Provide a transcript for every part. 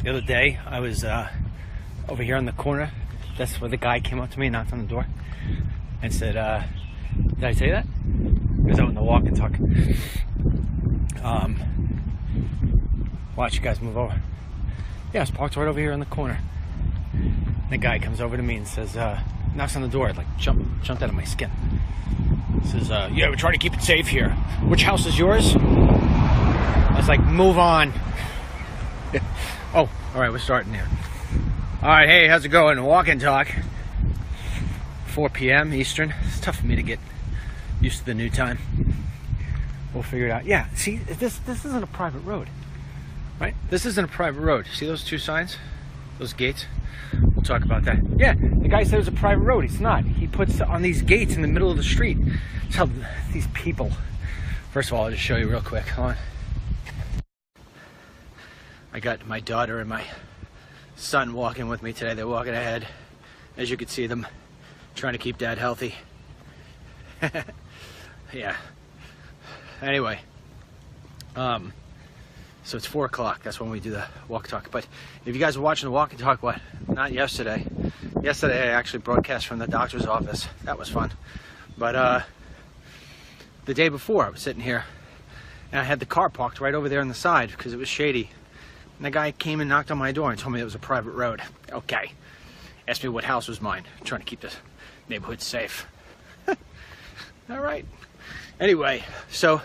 The other day, I was over here on the corner. That's where the guy came up to me and knocked on the door and said, did I say that? He was out in the walk and talk. Watch you guys move over. Yeah, I was parked right over here in the corner. The guy comes over to me and says, knocks on the door. Like, jumped out of my skin. Says, yeah, we're trying to keep it safe here. Which house is yours? I was like, move on. Oh, all right, we're starting here. All right, hey, how's it going? Walk and talk. 4 p.m. Eastern. It's tough for me to get used to the new time. We'll figure it out. Yeah, see, this isn't a private road, right? This isn't a private road. See those two signs? Those gates? We'll talk about that. Yeah, the guy said it was a private road. It's not. He puts on these gates in the middle of the street. That's how these people... First of all, I'll just show you real quick. Hold on. I got my daughter and my son walking with me today. They're walking ahead. As you can see them, trying to keep Dad healthy. Yeah. Anyway. So it's 4 o'clock. That's when we do the walk talk. But if you guys are watching the walk and talk, what? Not yesterday. Yesterday I actually broadcast from the doctor's office. That was fun. But the day before I was sitting here and I had the car parked right over there on the side because it was shady. And the guy came and knocked on my door and told me it was a private road. Okay. Asked me what house was mine. I'm trying to keep the neighborhood safe. All right. Anyway, so what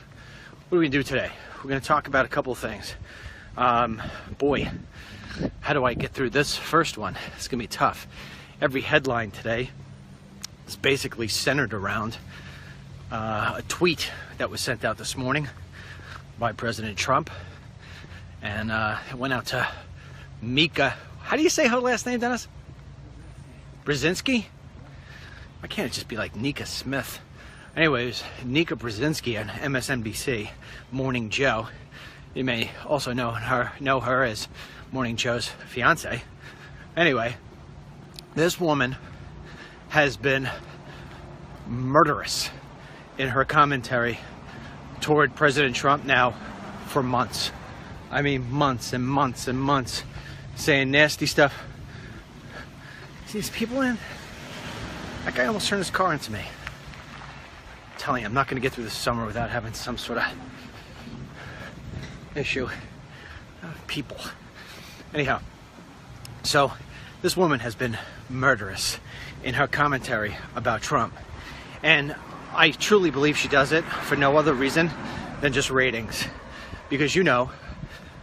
are we going to do today? We're going to talk about a couple of things. Boy, how do I get through this first one? It's going to be tough. Every headline today is basically centered around a tweet that was sent out this morning by President Trump. And it went out to Mika. How do you say her last name, Dennis? Brzezinski? Why can't it just be like Nika Smith? Anyways, Nika Brzezinski on MSNBC, Morning Joe. You may also know her as Morning Joe's fiance. Anyway, this woman has been murderous in her commentary toward President Trump now for months. I mean, months and months and months, saying nasty stuff. See these people in? That guy almost turned his car into me. I'm telling you, I'm not going to get through this summer without having some sort of issue. People. Anyhow, so this woman has been murderous in her commentary about Trump. And I truly believe she does it for no other reason than just ratings. Because you know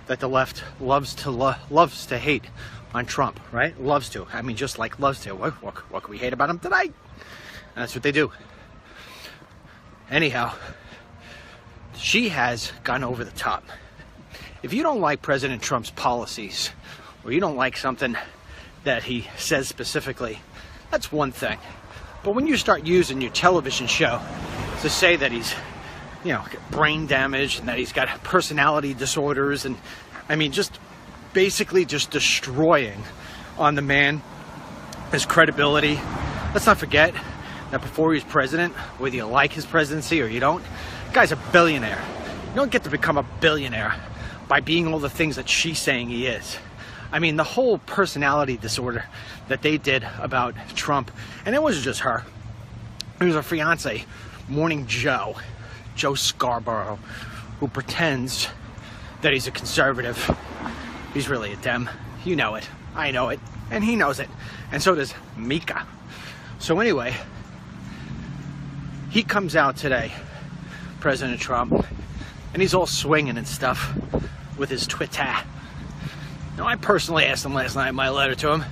that the left loves to hate on Trump, right? Loves to. I mean, just like loves to. What can we hate about him tonight? And that's what they do. Anyhow, she has gone over the top. If you don't like President Trump's policies, or you don't like something that he says specifically, that's one thing. But when you start using your television show to say that he's, you know, brain damage and that he's got personality disorders, and I mean, just basically just destroying on the man, his credibility. Let's not forget that before he was president, whether you like his presidency or you don't, the guy's a billionaire. You don't get to become a billionaire by being all the things that she's saying he is. I mean, the whole personality disorder that they did about Trump, and it wasn't just her. It was her fiance, Morning Joe, Joe Scarborough, who pretends that he's a conservative. He's really a Dem. You know it. I know it. And he knows it. And so does Mika. So anyway, he comes out today, President Trump, and he's all swinging and stuff with his Twitter. Now, I personally asked him last night in my letter to him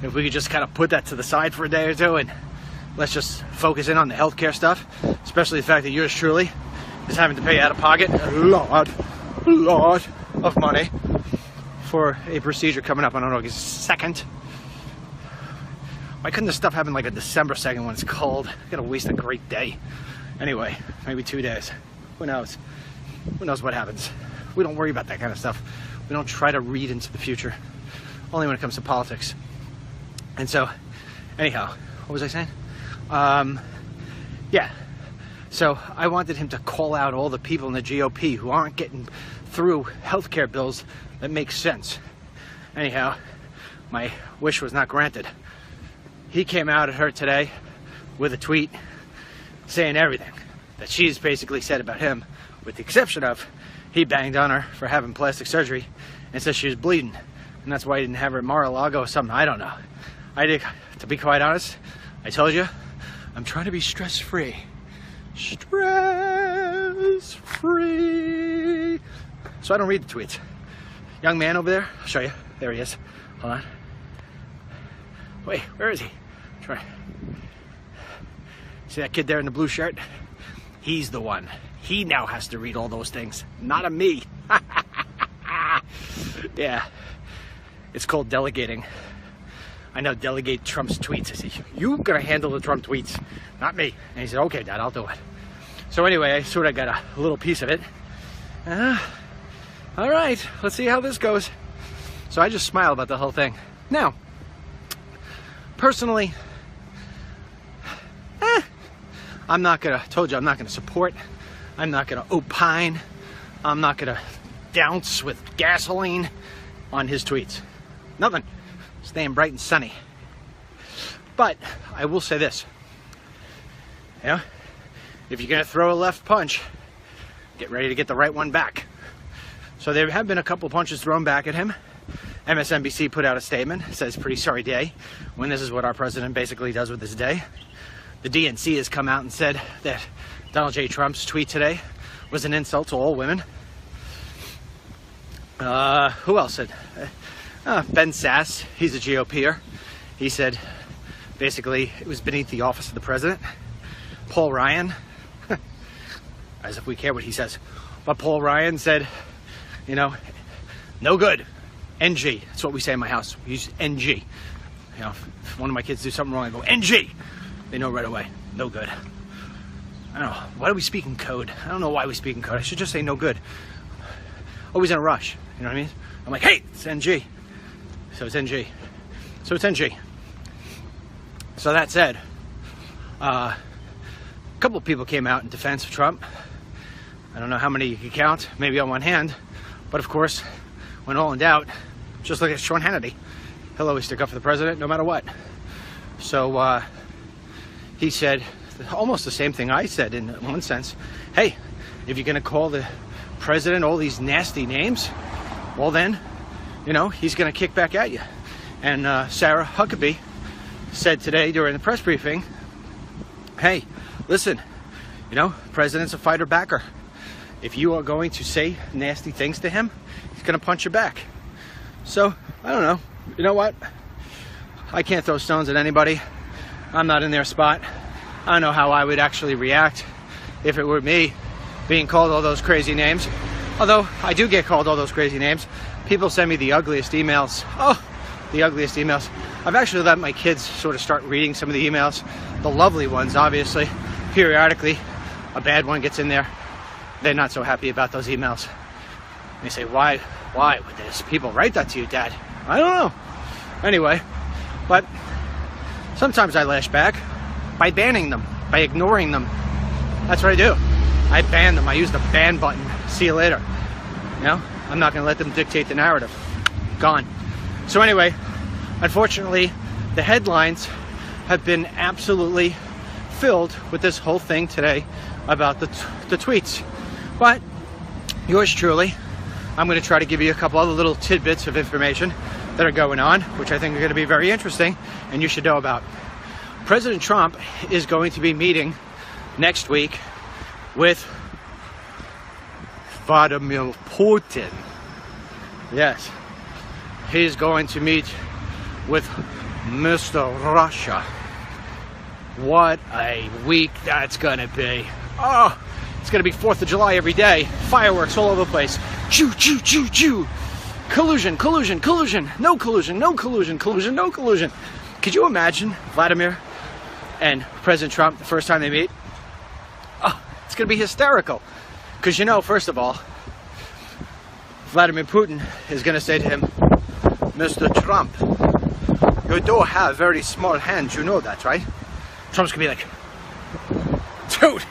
if we could just kind of put that to the side for a day or two and let's just focus in on the healthcare stuff, especially the fact that yours truly is having to pay out of pocket a lot of money for a procedure coming up on August 2nd. Why couldn't this stuff happen like a December 2nd when it's cold? I'm gonna waste a great day. Anyway, maybe 2 days. Who knows? Who knows what happens? We don't worry about that kind of stuff. We don't try to read into the future. Only when it comes to politics. And so, anyhow, what was I saying? Yeah. So I wanted him to call out all the people in the GOP who aren't getting through healthcare bills that make sense. Anyhow, my wish was not granted. He came out at her today with a tweet saying everything that she's basically said about him, with the exception of he banged on her for having plastic surgery and said she was bleeding, and that's why he didn't have her at Mar-a-Lago or something. I don't know. To be quite honest, I told you, I'm trying to be stress-free. Stress-free. So I don't read the tweets. Young man over there, I'll show you. There he is. Hold on. Wait, where is he? Try. See that kid there in the blue shirt? He's the one. He now has to read all those things, not a me. Yeah, it's called delegating. I now delegate Trump's tweets. I say, you're gonna handle the Trump tweets, not me. And he said, okay, Dad, I'll do it. So anyway, I sort of got a little piece of it. All right, let's see how this goes. So I just smile about the whole thing. Now, personally, I'm not gonna, told you, I'm not gonna support. I'm not gonna opine. I'm not gonna douse with gasoline on his tweets. Nothing. Staying bright and sunny. But I will say this. You know, if you're gonna throw a left punch, get ready to get the right one back. So there have been a couple punches thrown back at him. MSNBC put out a statement, says pretty sorry day, when this is what our president basically does with his day. The DNC has come out and said that Donald J. Trump's tweet today was an insult to all women. Who else said? Ben Sasse, he's a GOPer. He said basically it was beneath the office of the president. Paul Ryan, as if we care what he says, but Paul Ryan said, you know, no good. NG. That's what we say in my house. We use NG. You know, if one of my kids do something wrong, I go NG. They know right away. No good. I don't know. Why do we speak in code? I don't know why we speak in code. I should just say no good. Always in a rush. You know what I mean? I'm like, hey, it's NG. So it's NG. So it's NG. So that said, a couple of people came out in defense of Trump. I don't know how many you could count, maybe on one hand. But of course, when all in doubt, just look at Sean Hannity. He'll always stick up for the president no matter what. So he said almost the same thing I said in one sense. Hey, if you're going to call the president all these nasty names, well then, you know, he's going to kick back at you. And Sarah Huckabee said today during the press briefing, hey, listen, you know, president's a fighter backer. If you are going to say nasty things to him, he's going to punch you back. So, I don't know. You know what? I can't throw stones at anybody. I'm not in their spot. I don't know how I would actually react if it were me being called all those crazy names. Although, I do get called all those crazy names. People send me the ugliest emails. Oh, the ugliest emails. I've actually let my kids sort of start reading some of the emails. The lovely ones, obviously. Periodically, a bad one gets in there. They're not so happy about those emails. They say, why would these people write that to you, Dad? I don't know. Anyway, but sometimes I lash back by banning them, by ignoring them. That's what I do. I ban them. I use the ban button. See you later. You know, I'm not going to let them dictate the narrative. Gone. So anyway, unfortunately, the headlines have been absolutely filled with this whole thing today about the tweets. But yours truly, I'm going to try to give you a couple other little tidbits of information that are going on, which I think are going to be very interesting and you should know about. President Trump is going to be meeting next week with Vladimir Putin. Yes, he's going to meet with Mr. Russia. What a week that's going to be. Oh, it's going to be 4th of July every day. Fireworks all over the place. Choo, choo, choo, choo. Collusion, collusion, collusion. No collusion, no collusion, collusion, no collusion. Could you imagine Vladimir and President Trump the first time they meet? Oh, it's going to be hysterical. Because, you know, first of all, Vladimir Putin is going to say to him, Mr. Trump, you do have very small hands. You know that, right? Trump's going to be like, dude,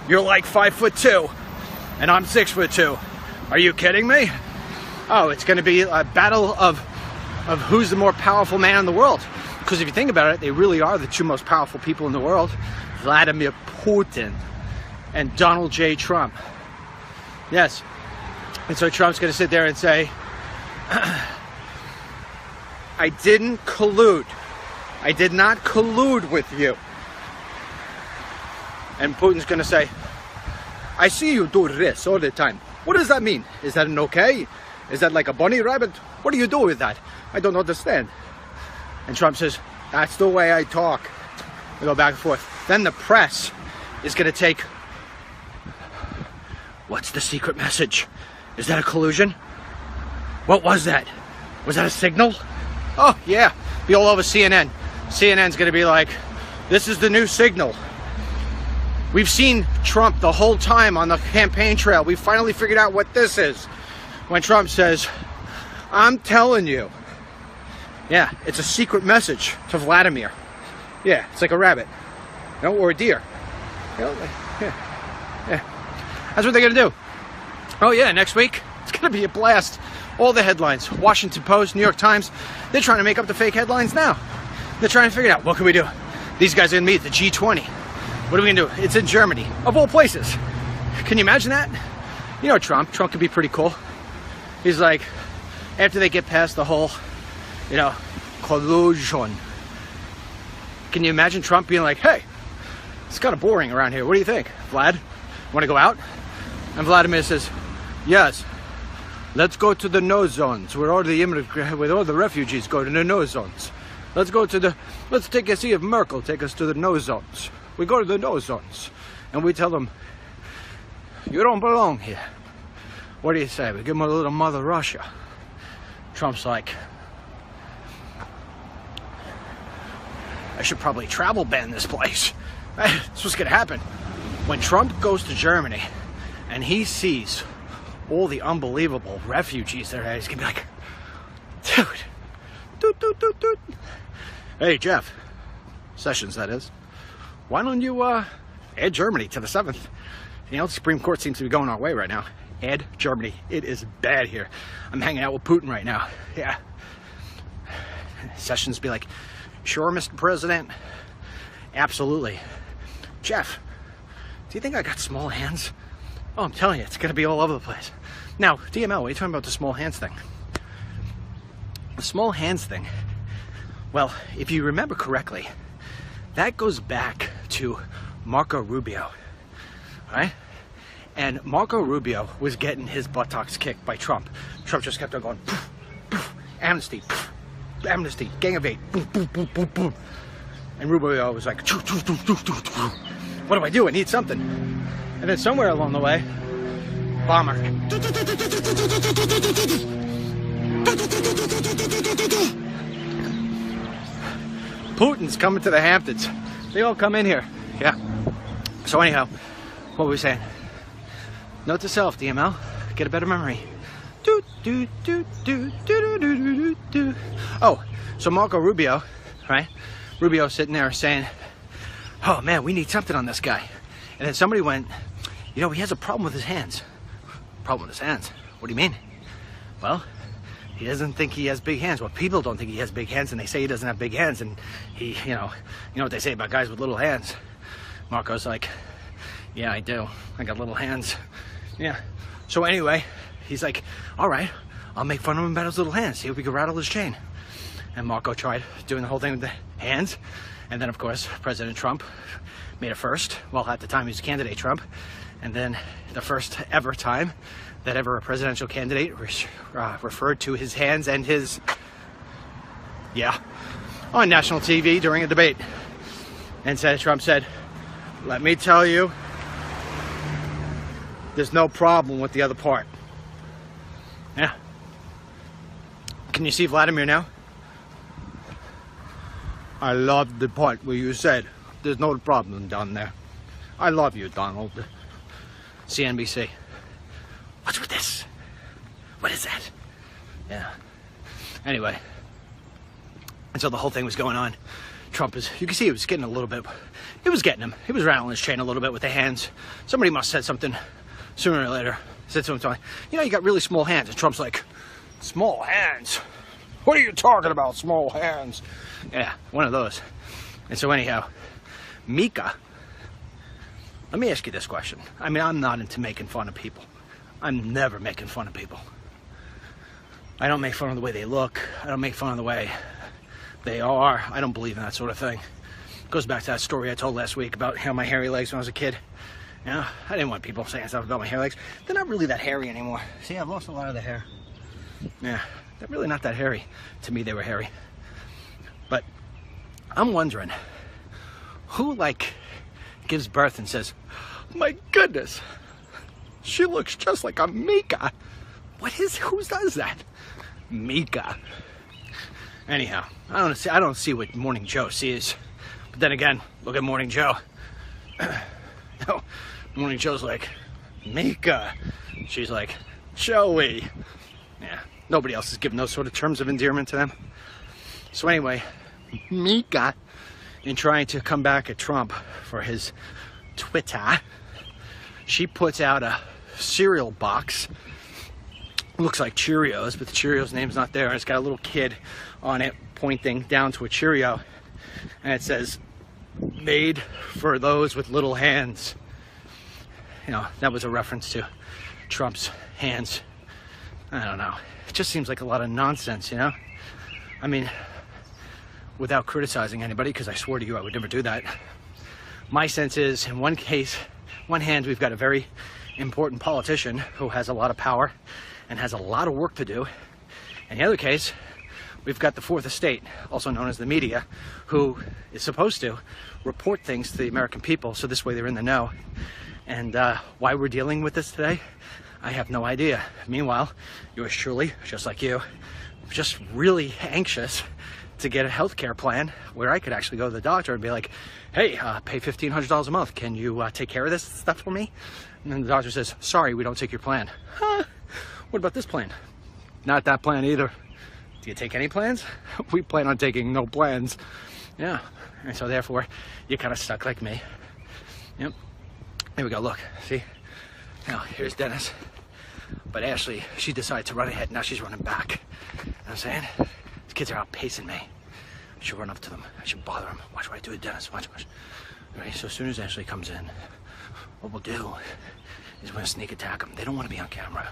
you're like 5'2", and I'm 6'2". Are you kidding me? Oh, it's going to be a battle of of who's the more powerful man in the world. Because if you think about it, they really are the two most powerful people in the world, Vladimir Putin and Donald J. Trump. Yes. And so Trump's going to sit there and say, I didn't collude. I did not collude with you. And Putin's going to say, I see you do this all the time. What does that mean? Is that an okay? Is that like a bunny rabbit? What do you do with that? I don't understand. And Trump says, that's the way I talk. We go back and forth. Then the press is going to take, what's the secret message? Is that a collusion? What was that? Was that a signal? Oh, yeah. Be all over CNN. CNN's going to be like, this is the new signal. We've seen Trump the whole time on the campaign trail. We finally figured out what this is. When Trump says, I'm telling you. Yeah, it's a secret message to Vladimir. Yeah, it's like a rabbit. You know, or a deer. You know, like, yeah. That's what they're going to do. Oh yeah, next week, it's going to be a blast. All the headlines, Washington Post, New York Times, they're trying to make up the fake headlines now. They're trying to figure out, what can we do? These guys are going to meet at the G20. What are we going to do? It's in Germany, of all places. Can you imagine that? You know Trump could be pretty cool. He's like, after they get past the whole, you know, collusion. Can you imagine Trump being like, hey, it's kind of boring around here. What do you think, Vlad? Want to go out? And Vladimir says, yes. Let's go to the no zones where all the refugees go to the no zones. Let's take a see if Merkel take us to the no zones. We go to the no zones and we tell them, you don't belong here. What do you say? We give them a little Mother Russia. Trump's like, I should probably travel ban this place. That's what's gonna happen. When Trump goes to Germany and he sees all the unbelievable refugees there, he's gonna be like, dude. Hey, Jeff Sessions, that is. Why don't you add Germany to the 7th? You know, the Supreme Court seems to be going our way right now. Add Germany. It is bad here. I'm hanging out with Putin right now. Yeah. Sessions be like, sure, Mr. President? Absolutely. Jeff, do you think I got small hands? Oh, I'm telling you, it's going to be all over the place. Now, DML, what are you talking about the small hands thing? The small hands thing, well, if you remember correctly, that goes back to Marco Rubio, right? And Marco Rubio was getting his buttocks kicked by Trump. Trump just kept on going, poof, poof, amnesty, poof, amnesty, gang of 8, boom, boom, boom, boom, boom. And Rubio was like, what do I do? I need something. And then somewhere along the way, bomber. Putin's coming to the Hamptons. They all come in here. Yeah. So anyhow, what were we saying? Note to self, DML. Get a better memory. Oh, so Marco Rubio, right? Rubio sitting there saying, oh man, we need something on this guy. And then somebody went, you know, he has a problem with his hands. Problem with his hands? What do you mean? Well, he doesn't think he has big hands. Well, people don't think he has big hands, and they say he doesn't have big hands, and he, you know what they say about guys with little hands. Marco's like, yeah, I do. I got little hands. Yeah. So anyway, he's like, all right, I'll make fun of him about his little hands. See if we can rattle his chain. And Marco tried doing the whole thing with the hands. And then, of course, President Trump made it first. Well, at the time, he was candidate Trump. And then the first ever time that ever a presidential candidate referred to his hands and his, yeah, on national TV during a debate. And Trump said, let me tell you, there's no problem with the other part. Yeah. Can you see Vladimir now? I love the part where you said, there's no problem down there. I love you, Donald. CNBC. What's with this? What is that? Yeah. Anyway. And so the whole thing was going on. Trump is, you can see he was getting a little bit, it was getting him. He was rattling his chain a little bit with the hands. Somebody must have said something sooner or later. Said something, you know, you got really small hands. And Trump's like, small hands? What are you talking about, small hands? Yeah, one of those. And so anyhow, Mika, let me ask you this question. I mean, I'm not into making fun of people. I'm never making fun of people. I don't make fun of the way they look. I don't make fun of the way they are. I don't believe in that sort of thing. It goes back to that story I told last week about my hairy legs when I was a kid. You know, I didn't want people saying stuff about my hairy legs. They're not really that hairy anymore. See, I've lost a lot of the hair. Yeah, they're really not that hairy. To me, they were hairy. But I'm wondering, who, like, gives birth and says, my goodness, she looks just like a Mika. Who does that? Mika. Anyhow, I don't see what Morning Joe sees. But then again, look at Morning Joe. No, Morning Joe's like, Mika. She's like, Joey. Yeah, nobody else is giving those sort of terms of endearment to them. So anyway, Mika, in trying to come back at Trump for his Twitter, she puts out a cereal box. Looks like Cheerios, but the Cheerios name's not there. It's got a little kid on it pointing down to a Cheerio. And it says, made for those with little hands. You know, that was a reference to Trump's hands. I don't know. It just seems like a lot of nonsense, you know? I mean, without criticizing anybody, because I swore to you I would never do that. My sense is, in one case, one hand, we've got a very important politician who has a lot of power and has a lot of work to do. In the other case, we've got the fourth estate, also known as the media, who is supposed to report things to the American people, so this way they're in the know. And why we're dealing with this today, I have no idea. Meanwhile, yours truly, just like you, just really anxious to get a healthcare plan where I could actually go to the doctor and be like, hey, pay $1,500 a month. Can you take care of this stuff for me? And then the doctor says, sorry, we don't take your plan. Huh? What about this plan? Not that plan either. Do you take any plans? We plan on taking no plans. Yeah. And so therefore, you're kind of stuck like me. Yep. Here we go. Look. See? Now, here's Dennis. But Ashley, she decided to run ahead. Now she's running back. You know what I'm saying? These kids are outpacing me. I should run up to them. I should bother them. Watch what I do with Dennis. Watch. All right, so as soon as Ashley comes in, what we'll do is we're going to sneak attack them. They don't want to be on camera.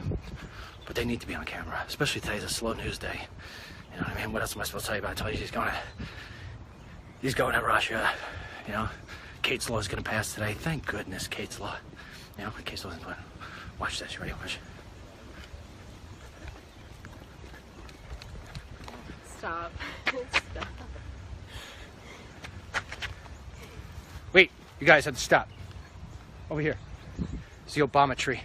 But they need to be on camera. Especially today's a slow news day. You know what I mean? What else am I supposed to tell you about? I told you he's going to Russia. You know? Kate's law is going to pass today. Thank goodness Kate's law. You know, Kate's law is important. Watch this. You ready? Watch. Stop. Stop. Wait, you guys have to stop. Over here. It's the Obama tree.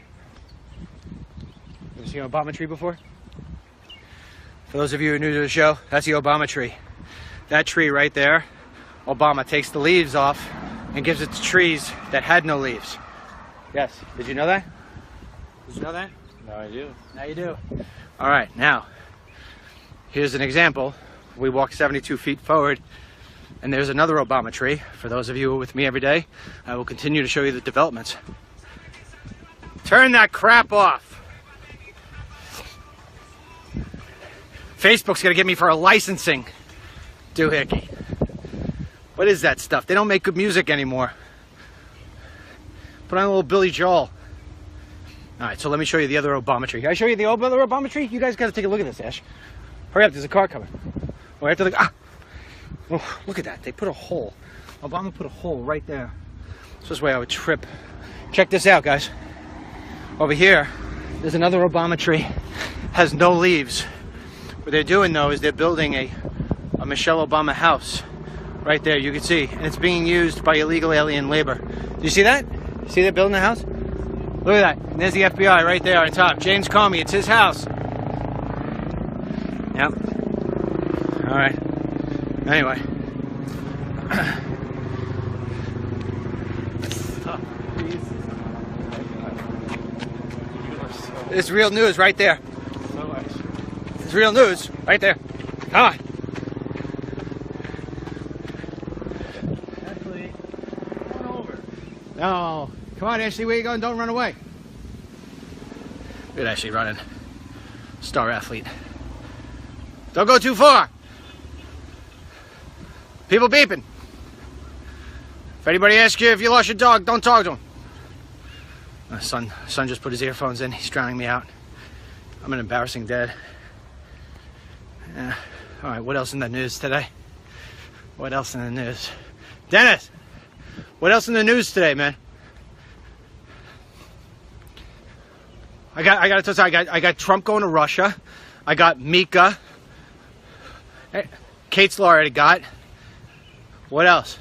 Ever seen an Obama tree before? For those of you who are new to the show, that's the Obama tree. That tree right there, Obama takes the leaves off and gives it to trees that had no leaves. Yes. Did you know that? Did you know that? No, I do. Now you do. All right, now, here's an example. We walk 72 feet forward, and there's another Obama tree. For those of you who are with me every day, I will continue to show you the developments. Turn that crap off. Facebook's gonna get me for a licensing doohickey. What is that stuff? They don't make good music anymore. Put on a little Billy Joel. All right, so let me show you the other Obama tree. Can I show you the other Obama tree? You guys got to take a look at this, Ash. Hurry up, there's a car coming. Oh, after the oh, look at that. They put a hole. Obama put a hole right there. So this way I would trip. Check this out, guys. Over here, there's another Obama tree. Has no leaves. What they're doing, though, is they're building a Michelle Obama house. Right there, you can see. And it's being used by illegal alien labor. Do you see that? See they're building a house? Look at that. And there's the FBI right there on top. James Comey, it's his house. Yep. All right. Anyway. It's real news right there. It's real news right there. Come on. Ashley, come on over. No. Come on, Ashley, where you going? Don't run away. Look at Ashley running. Star athlete. Don't go too far. People beeping. If anybody asks you if you lost your dog, don't talk to him. My son just put his earphones in. He's drowning me out. I'm an embarrassing dad. Yeah. All right, what else in the news today? What else in the news? Dennis, what else in the news today, man? I got to tell you, I got Trump going to Russia. I got Mika. Kate's Law already got. What else?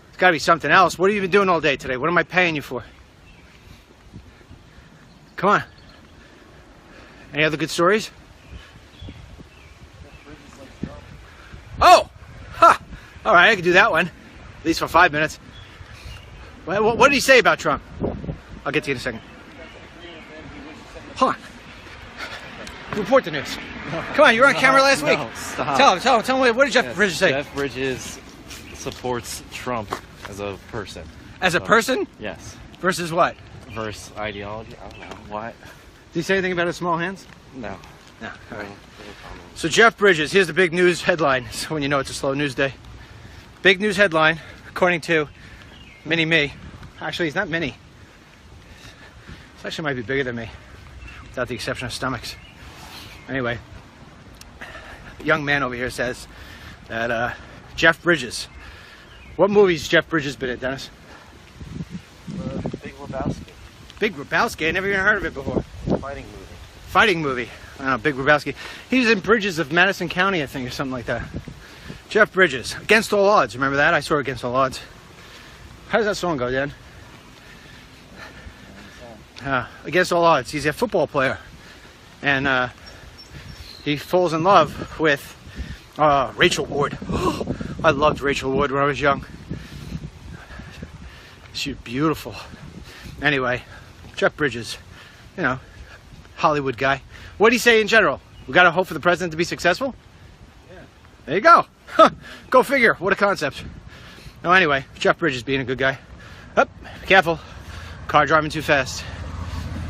It's got to be something else. What have you been doing all day today? What am I paying you for? Come on. Any other good stories? Oh! Ha! All right, I can do that one. At least for 5 minutes. What did he say about Trump? I'll get to you in a second. Hold on. Report the news. Come on, you were on camera last week. No, stop. Tell me, what did Jeff Bridges say? Jeff Bridges supports Trump as a person. As a person? Yes. Versus what? Versus ideology? I don't know. What? Did he say anything about his small hands? No. No. All right. No comment. So Jeff Bridges, here's the big news headline. So when you know it's a slow news day. Big news headline, according to Mini Me. Actually, he's not Mini. This actually might be bigger than me, without the exception of stomachs. Anyway, a young man over here says that Jeff Bridges. What movies Jeff Bridges been in, Dennis? Big Lebowski. Big Lebowski. I never even heard of it before. Fighting movie. Fighting movie. I don't know, Big Lebowski. He was in Bridges of Madison County, I think, or something like that. Jeff Bridges. Against All Odds. Remember that? I saw Against All Odds. How does that song go, Dan? Against All Odds. He's a football player. And he falls in love with Rachel Ward. I loved Rachel Ward when I was young. She's beautiful. Anyway, Jeff Bridges, you know, Hollywood guy. What do you say in general? We got to hope for the president to be successful? Yeah. There you go. Go figure. What a concept. No, anyway, Jeff Bridges being a good guy. Up, careful. Car driving too fast.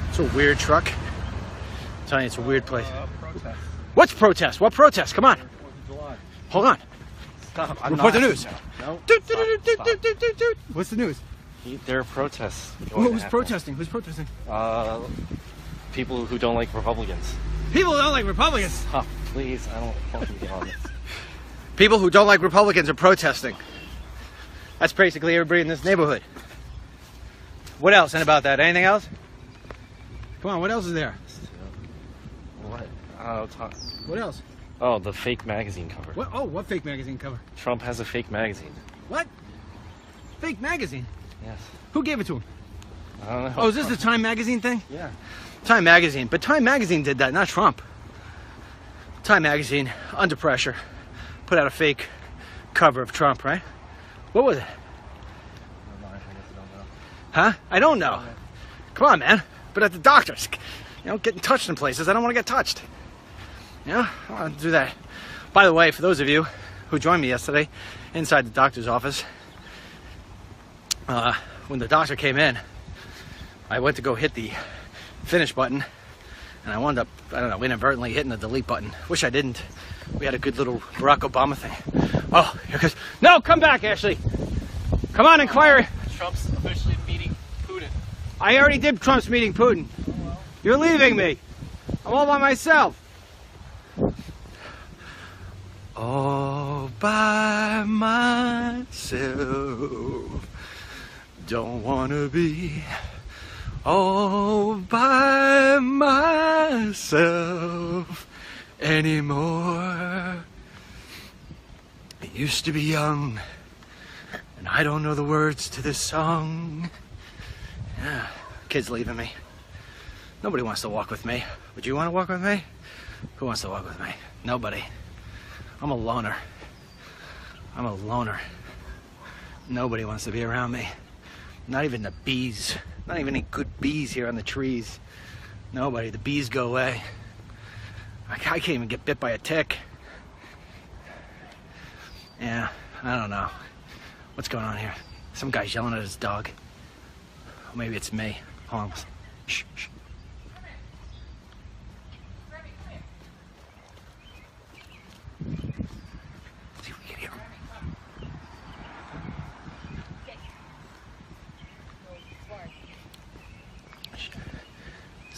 It's a weird truck. I'm telling you, it's a weird place. Protest. What's protest? What protest? Come on. 4th of July. Hold on. Stop. I'm Report not the news. No. Doot, Stop, doot, doot, stop. doot, doot, doot, doot. What's the news? There are protests. going to Who's happen. protesting? Who's protesting? People who don't like Republicans. People don't like Republicans. Stop, please. I don't want to be on this. People who don't like Republicans are protesting. That's basically everybody in this neighborhood. What else? And about that? Anything else? Come on, what else is there? What? I don't know. What else? Oh, the fake magazine cover. What? Oh, what fake magazine cover? Trump has a fake magazine. What? Fake magazine? Yes. Who gave it to him? I don't know. Oh, is this the Time Magazine thing? Yeah. Time Magazine. But Time Magazine did that, not Trump. Time Magazine, under pressure, put out a fake cover of Trump, right? What was it? Huh? I don't know. Come on, man. But at the doctor's, you know, getting touched in places. I don't want to get touched. Yeah, I'll do that. By the way, for those of you who joined me yesterday inside the doctor's office, when the doctor came in, I went to go hit the finish button, and I wound up, I don't know, inadvertently hitting the delete button. Wish I didn't. We had a good little Barack Obama thing. Oh, here goes. No, come back, Ashley. Come on, inquire. Trump's officially meeting Putin. I already did Trump's meeting Putin. You're leaving me. I'm all by myself. All by myself. Don't wanna be all by myself anymore. I used to be young, and I don't know the words to this song. Yeah, kid's leaving me. Nobody wants to walk with me. Would you want to walk with me? Who wants to walk with me? Nobody. I'm a loner. I'm a loner. Nobody wants to be around me. Not even the bees. Not even any good bees here on the trees. Nobody. The bees go away. I can't even get bit by a tick. Yeah, I don't know. What's going on here? Some guy's yelling at his dog. Or maybe it's me. Hold on. Shh, shh.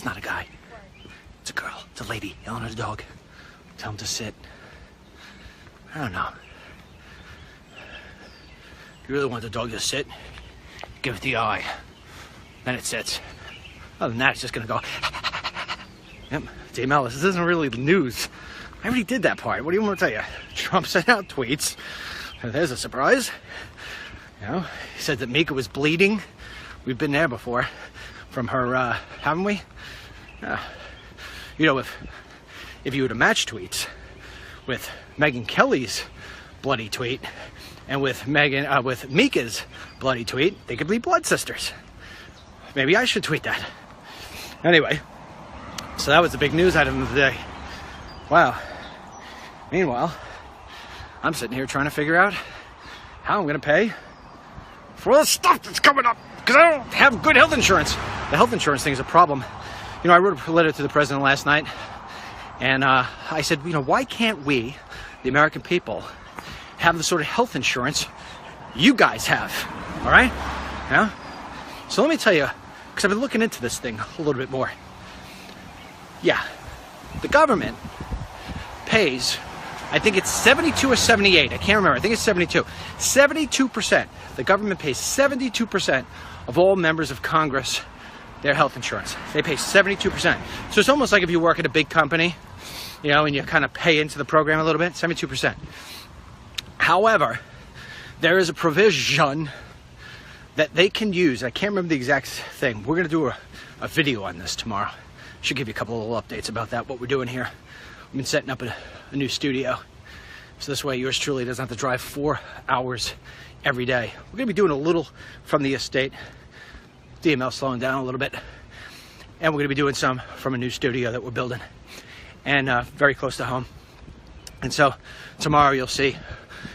It's not a guy. It's a girl. It's a lady yelling at a dog. Tell him to sit. I don't know. If you really want the dog to sit, give it the eye. Then it sits. Other than that, it's just gonna go. Yep. Dame Ellis, this isn't really news. I already did that part. What do you want me to tell you? Trump sent out tweets. There's a surprise. You know, he said that Mika was bleeding. We've been there before. From her, haven't we? You know, if you were to match tweets with Megyn Kelly's bloody tweet and with Mika's bloody tweet, they could be blood sisters. Maybe I should tweet that. Anyway, so that was the big news item of the day. Wow. Meanwhile, I'm sitting here trying to figure out how I'm going to pay for all the stuff that's coming up because I don't have good health insurance. The health insurance thing is a problem. You know, I wrote a letter to the president last night, and I said, you know, why can't we, the American people, have the sort of health insurance you guys have? All right? Yeah? So let me tell you, because I've been looking into this thing a little bit more. Yeah, the government pays, I think it's 72 or 78, I can't remember, I think it's 72. 72%, the government pays 72% of all members of Congress their health insurance. They pay 72%. So it's almost like if you work at a big company, you know, and you kind of pay into the program a little bit, 72%. However, there is a provision that they can use. I can't remember the exact thing. We're going to do a video on this tomorrow. Should give you a couple of little updates about that, what we're doing here. We've been setting up a new studio. So this way yours truly doesn't have to drive 4 hours every day. We're going to be doing a little from the estate. DML slowing down a little bit. And we're going to be doing some from a new studio that we're building. And very close to home. And so tomorrow you'll see,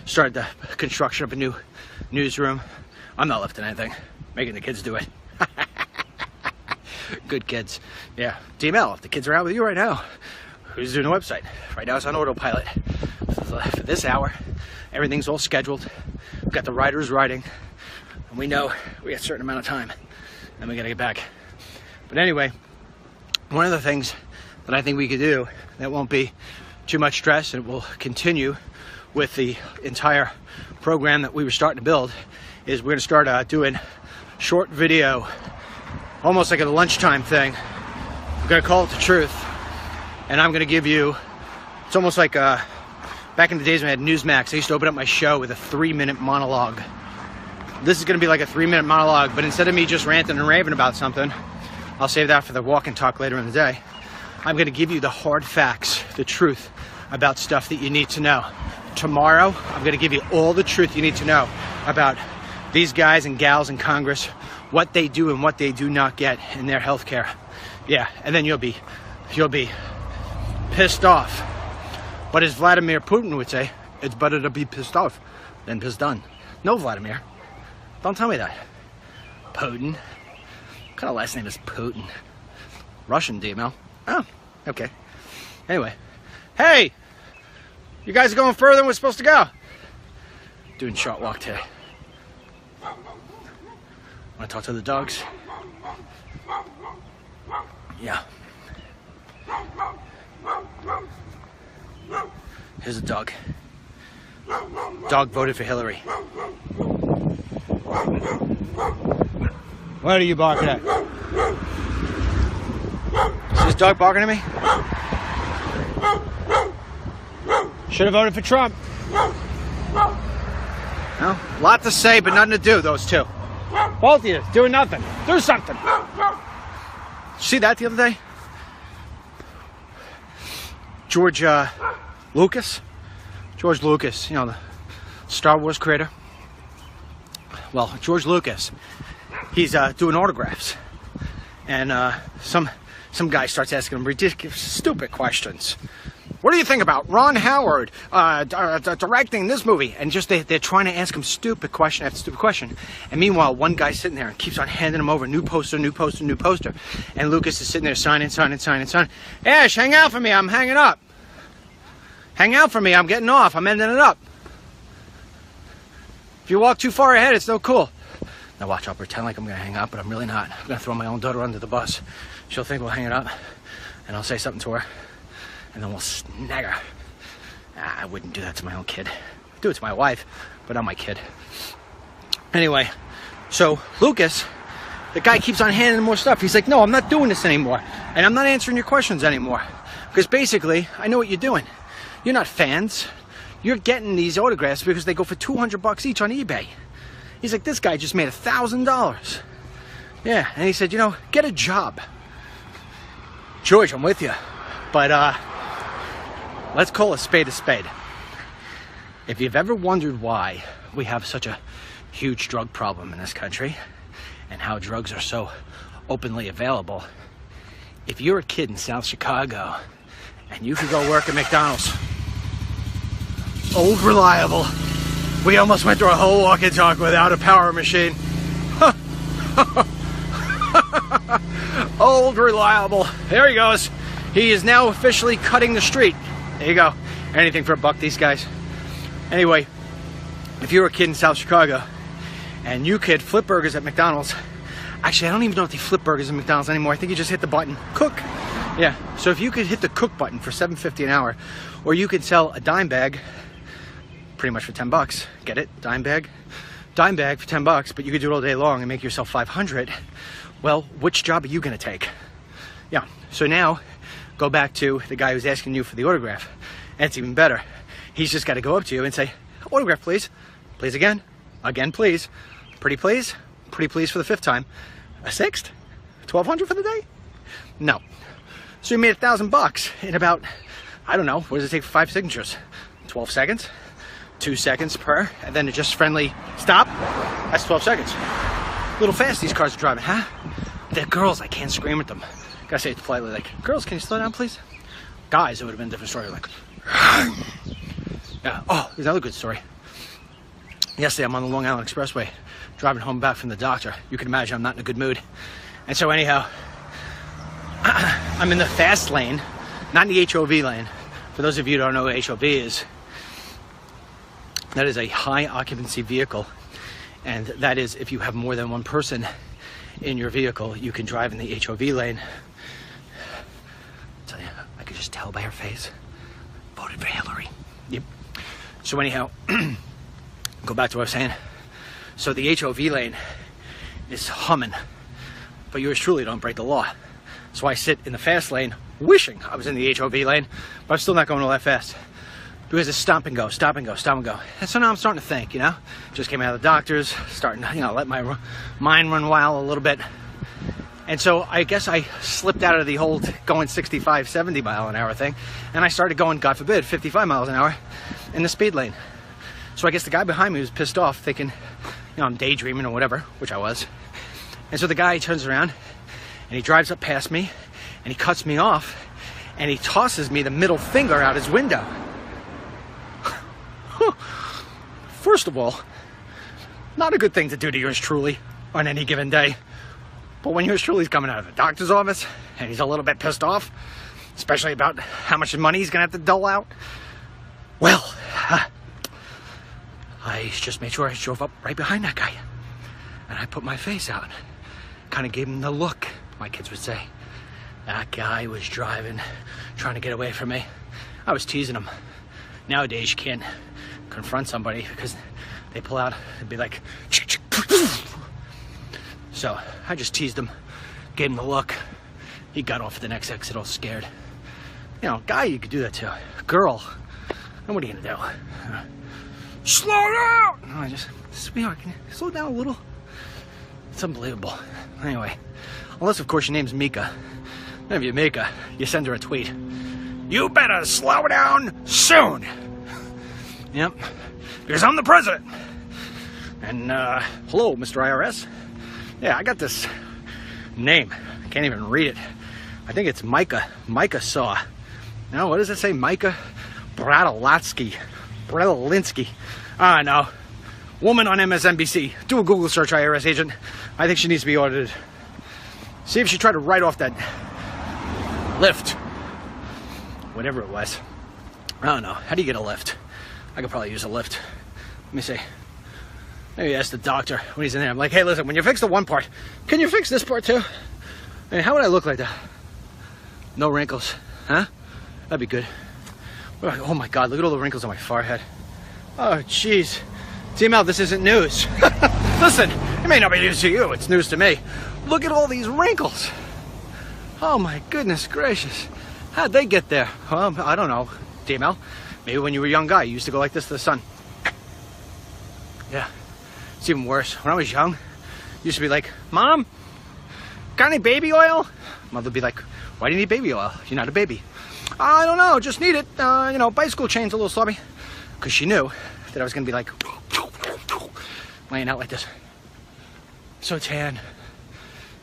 start the construction of a new newsroom. I'm not lifting anything, making the kids do it. Good kids. Yeah, DML, if the kids are out with you right now, who's doing the website? Right now it's on autopilot. For this hour, everything's all scheduled. We've got the writers writing, and we know we got a certain amount of time, and we gotta get back. But anyway, one of the things that I think we could do that won't be too much stress and it will continue with the entire program that we were starting to build is we're gonna start doing short video, almost like a lunchtime thing. We're gonna call it The Truth, and I'm gonna give you, it's almost like back in the days when I had Newsmax, I used to open up my show with a 3-minute monologue. This is gonna be like a 3-minute monologue, but instead of me just ranting and raving about something, I'll save that for the walk and talk later in the day. I'm gonna give you the hard facts, the truth about stuff that you need to know. Tomorrow, I'm gonna give you all the truth you need to know about these guys and gals in Congress, what they do and what they do not get in their health care. Yeah, and then you'll be pissed off. But as Vladimir Putin would say, it's better to be pissed off than pissed on. No, Vladimir, don't tell me that. Putin? What kind of last name is Putin? Russian, DML. Oh, okay. Anyway, hey, you guys are going further than we're supposed to go. Doing short walk today. Want to talk to the dogs? Yeah. Here's a dog. Dog voted for Hillary. What are you barking at? Is this dog barking at me? Should have voted for Trump. No? A lot to say, but nothing to do, those two. Both of you, doing nothing. Do something. See that the other day? George Lucas, you know, the Star Wars creator. Well, George Lucas, he's doing autographs, and some guy starts asking him ridiculous, stupid questions. What do you think about Ron Howard directing this movie? And just they're trying to ask him stupid question after stupid question. And meanwhile, one guy's sitting there and keeps on handing him over new poster, new poster, new poster. And Lucas is sitting there signing. Ash, hang out for me. I'm hanging up. Hang out for me. I'm getting off. I'm ending it up. If you walk too far ahead, it's no cool. Now watch, I'll pretend like I'm going to hang up, but I'm really not. I'm going to throw my own daughter under the bus. she'll think we'll hang it up, and I'll say something to her, and then we'll snag her. I wouldn't do that to my own kid. I'd do it to my wife, but not my kid. Anyway, so Lucas, the guy keeps on handing him more stuff. He's like, no, I'm not doing this anymore, and I'm not answering your questions anymore. Because basically, I know what you're doing. You're not fans. You're getting these autographs because they go for $200 each on eBay. He's like, this guy just made $1,000. Yeah, and he said, you know, get a job. George, I'm with you. But let's call a spade a spade. If you've ever wondered why we have such a huge drug problem in this country and how drugs are so openly available, if you're a kid in South Chicago and you could go work at McDonald's, old reliable, we almost went through a whole walk and talk without a power machine. Old reliable. There he goes. He is now officially cutting the street. There you go. Anything for a buck, these guys. Anyway, if you're a kid in South Chicago and you could flip burgers at McDonald's, actually I don't even know if they flip burgers at McDonald's anymore. I think you just hit the button, cook. Yeah, so if you could hit the cook button for $7.50 an hour, or you could sell a dime bag pretty much for $10. Get it? Dime bag? Dime bag for $10, but you could do it all day long and make yourself $500. Well, which job are you gonna take? Yeah, so now go back to the guy who's asking you for the autograph. And it's even better. He's just gotta go up to you and say, autograph please. Please again. Again please. Pretty please. Pretty please for the 5th time. A 6th? $1,200 for the day? No. So you made $1,000 in about, I don't know, what does it take for 5 signatures? 12 seconds? 2 seconds per, and then just friendly stop. That's 12 seconds. A little fast these cars are driving, huh? They're girls, I can't scream at them. Gotta say it politely, like, girls, can you slow down, please? Guys, it would have been a different story, like, yeah. Oh, there's another good story. Yesterday, I'm on the Long Island Expressway, driving home back from the doctor. You can imagine I'm not in a good mood. And so anyhow, I'm in the fast lane, not in the HOV lane. For those of you who don't know what HOV is, that is a high occupancy vehicle. And that is if you have more than one person in your vehicle, you can drive in the HOV lane. I'll tell you, I could just tell by her face. Voted for Hillary. Yep. So anyhow, go back to what I was saying. So the HOV lane is humming, but yours truly don't break the law. So I sit in the fast lane wishing I was in the HOV lane, but I'm still not going all that fast. Because it's stop and go, stop and go, stop and go. And so now I'm starting to think, you know, just came out of the doctor's, starting to, you know, let my mind run wild a little bit. And so I guess I slipped out of the whole going 65, 70 mile an hour thing, and I started going, God forbid, 55 miles an hour in the speed lane. So I guess the guy behind me was pissed off, thinking, you know, I'm daydreaming or whatever, which I was. And so the guy turns around, and he drives up past me, and he cuts me off, and he tosses me the middle finger out his window. First of all, not a good thing to do to yours truly on any given day. But when yours truly's coming out of the doctor's office and he's a little bit pissed off, especially about how much money he's gonna have to dole out, well, I just made sure I drove up right behind that guy. And I put my face out, kind of gave him the look, my kids would say. That guy was driving, trying to get away from me. I was teasing him. Nowadays, you can't confront somebody because they pull out and be like, so I just teased him, gave him the look. He got off at the next exit all scared. You know, guy, you could do that to. Girl, and what are you gonna do? Slow down! No, I just, sweetheart, can you slow down a little? It's unbelievable. Anyway, unless of course your name's Mika. Then if you're Mika, you send her a tweet. You better slow down soon. Yep, because I'm the president. And hello, Mr. IRS. Yeah, I got this name. I can't even read it. I think it's Micah Saw. Now, what does it say? Micah Bradalatsky. Bradalinsky. Ah, no. Woman on MSNBC. Do a Google search, IRS agent. I think she needs to be audited. See if she tried to write off that lift. Whatever it was. I don't know. How do you get a lift? I could probably use a lift. Let me see. Maybe ask the doctor when he's in there. I'm like, hey, listen, when you fix the one part, can you fix this part too? I mean, how would I look like that? No wrinkles, huh? That'd be good. Oh my God, look at all the wrinkles on my forehead. Oh, jeez. DML, this isn't news. Listen, it may not be news to you, it's news to me. Look at all these wrinkles. Oh my goodness gracious. How'd they get there? I don't know, DML. Maybe when you were a young guy, you used to go like this to the sun. Yeah, it's even worse. When I was young, I used to be like, Mom, got any baby oil? Mother'd be like, why do you need baby oil? You're not a baby. I don't know, just need it. You know, bicycle chain's a little sloppy. Because she knew that I was gonna be like, laying out like this. So tan.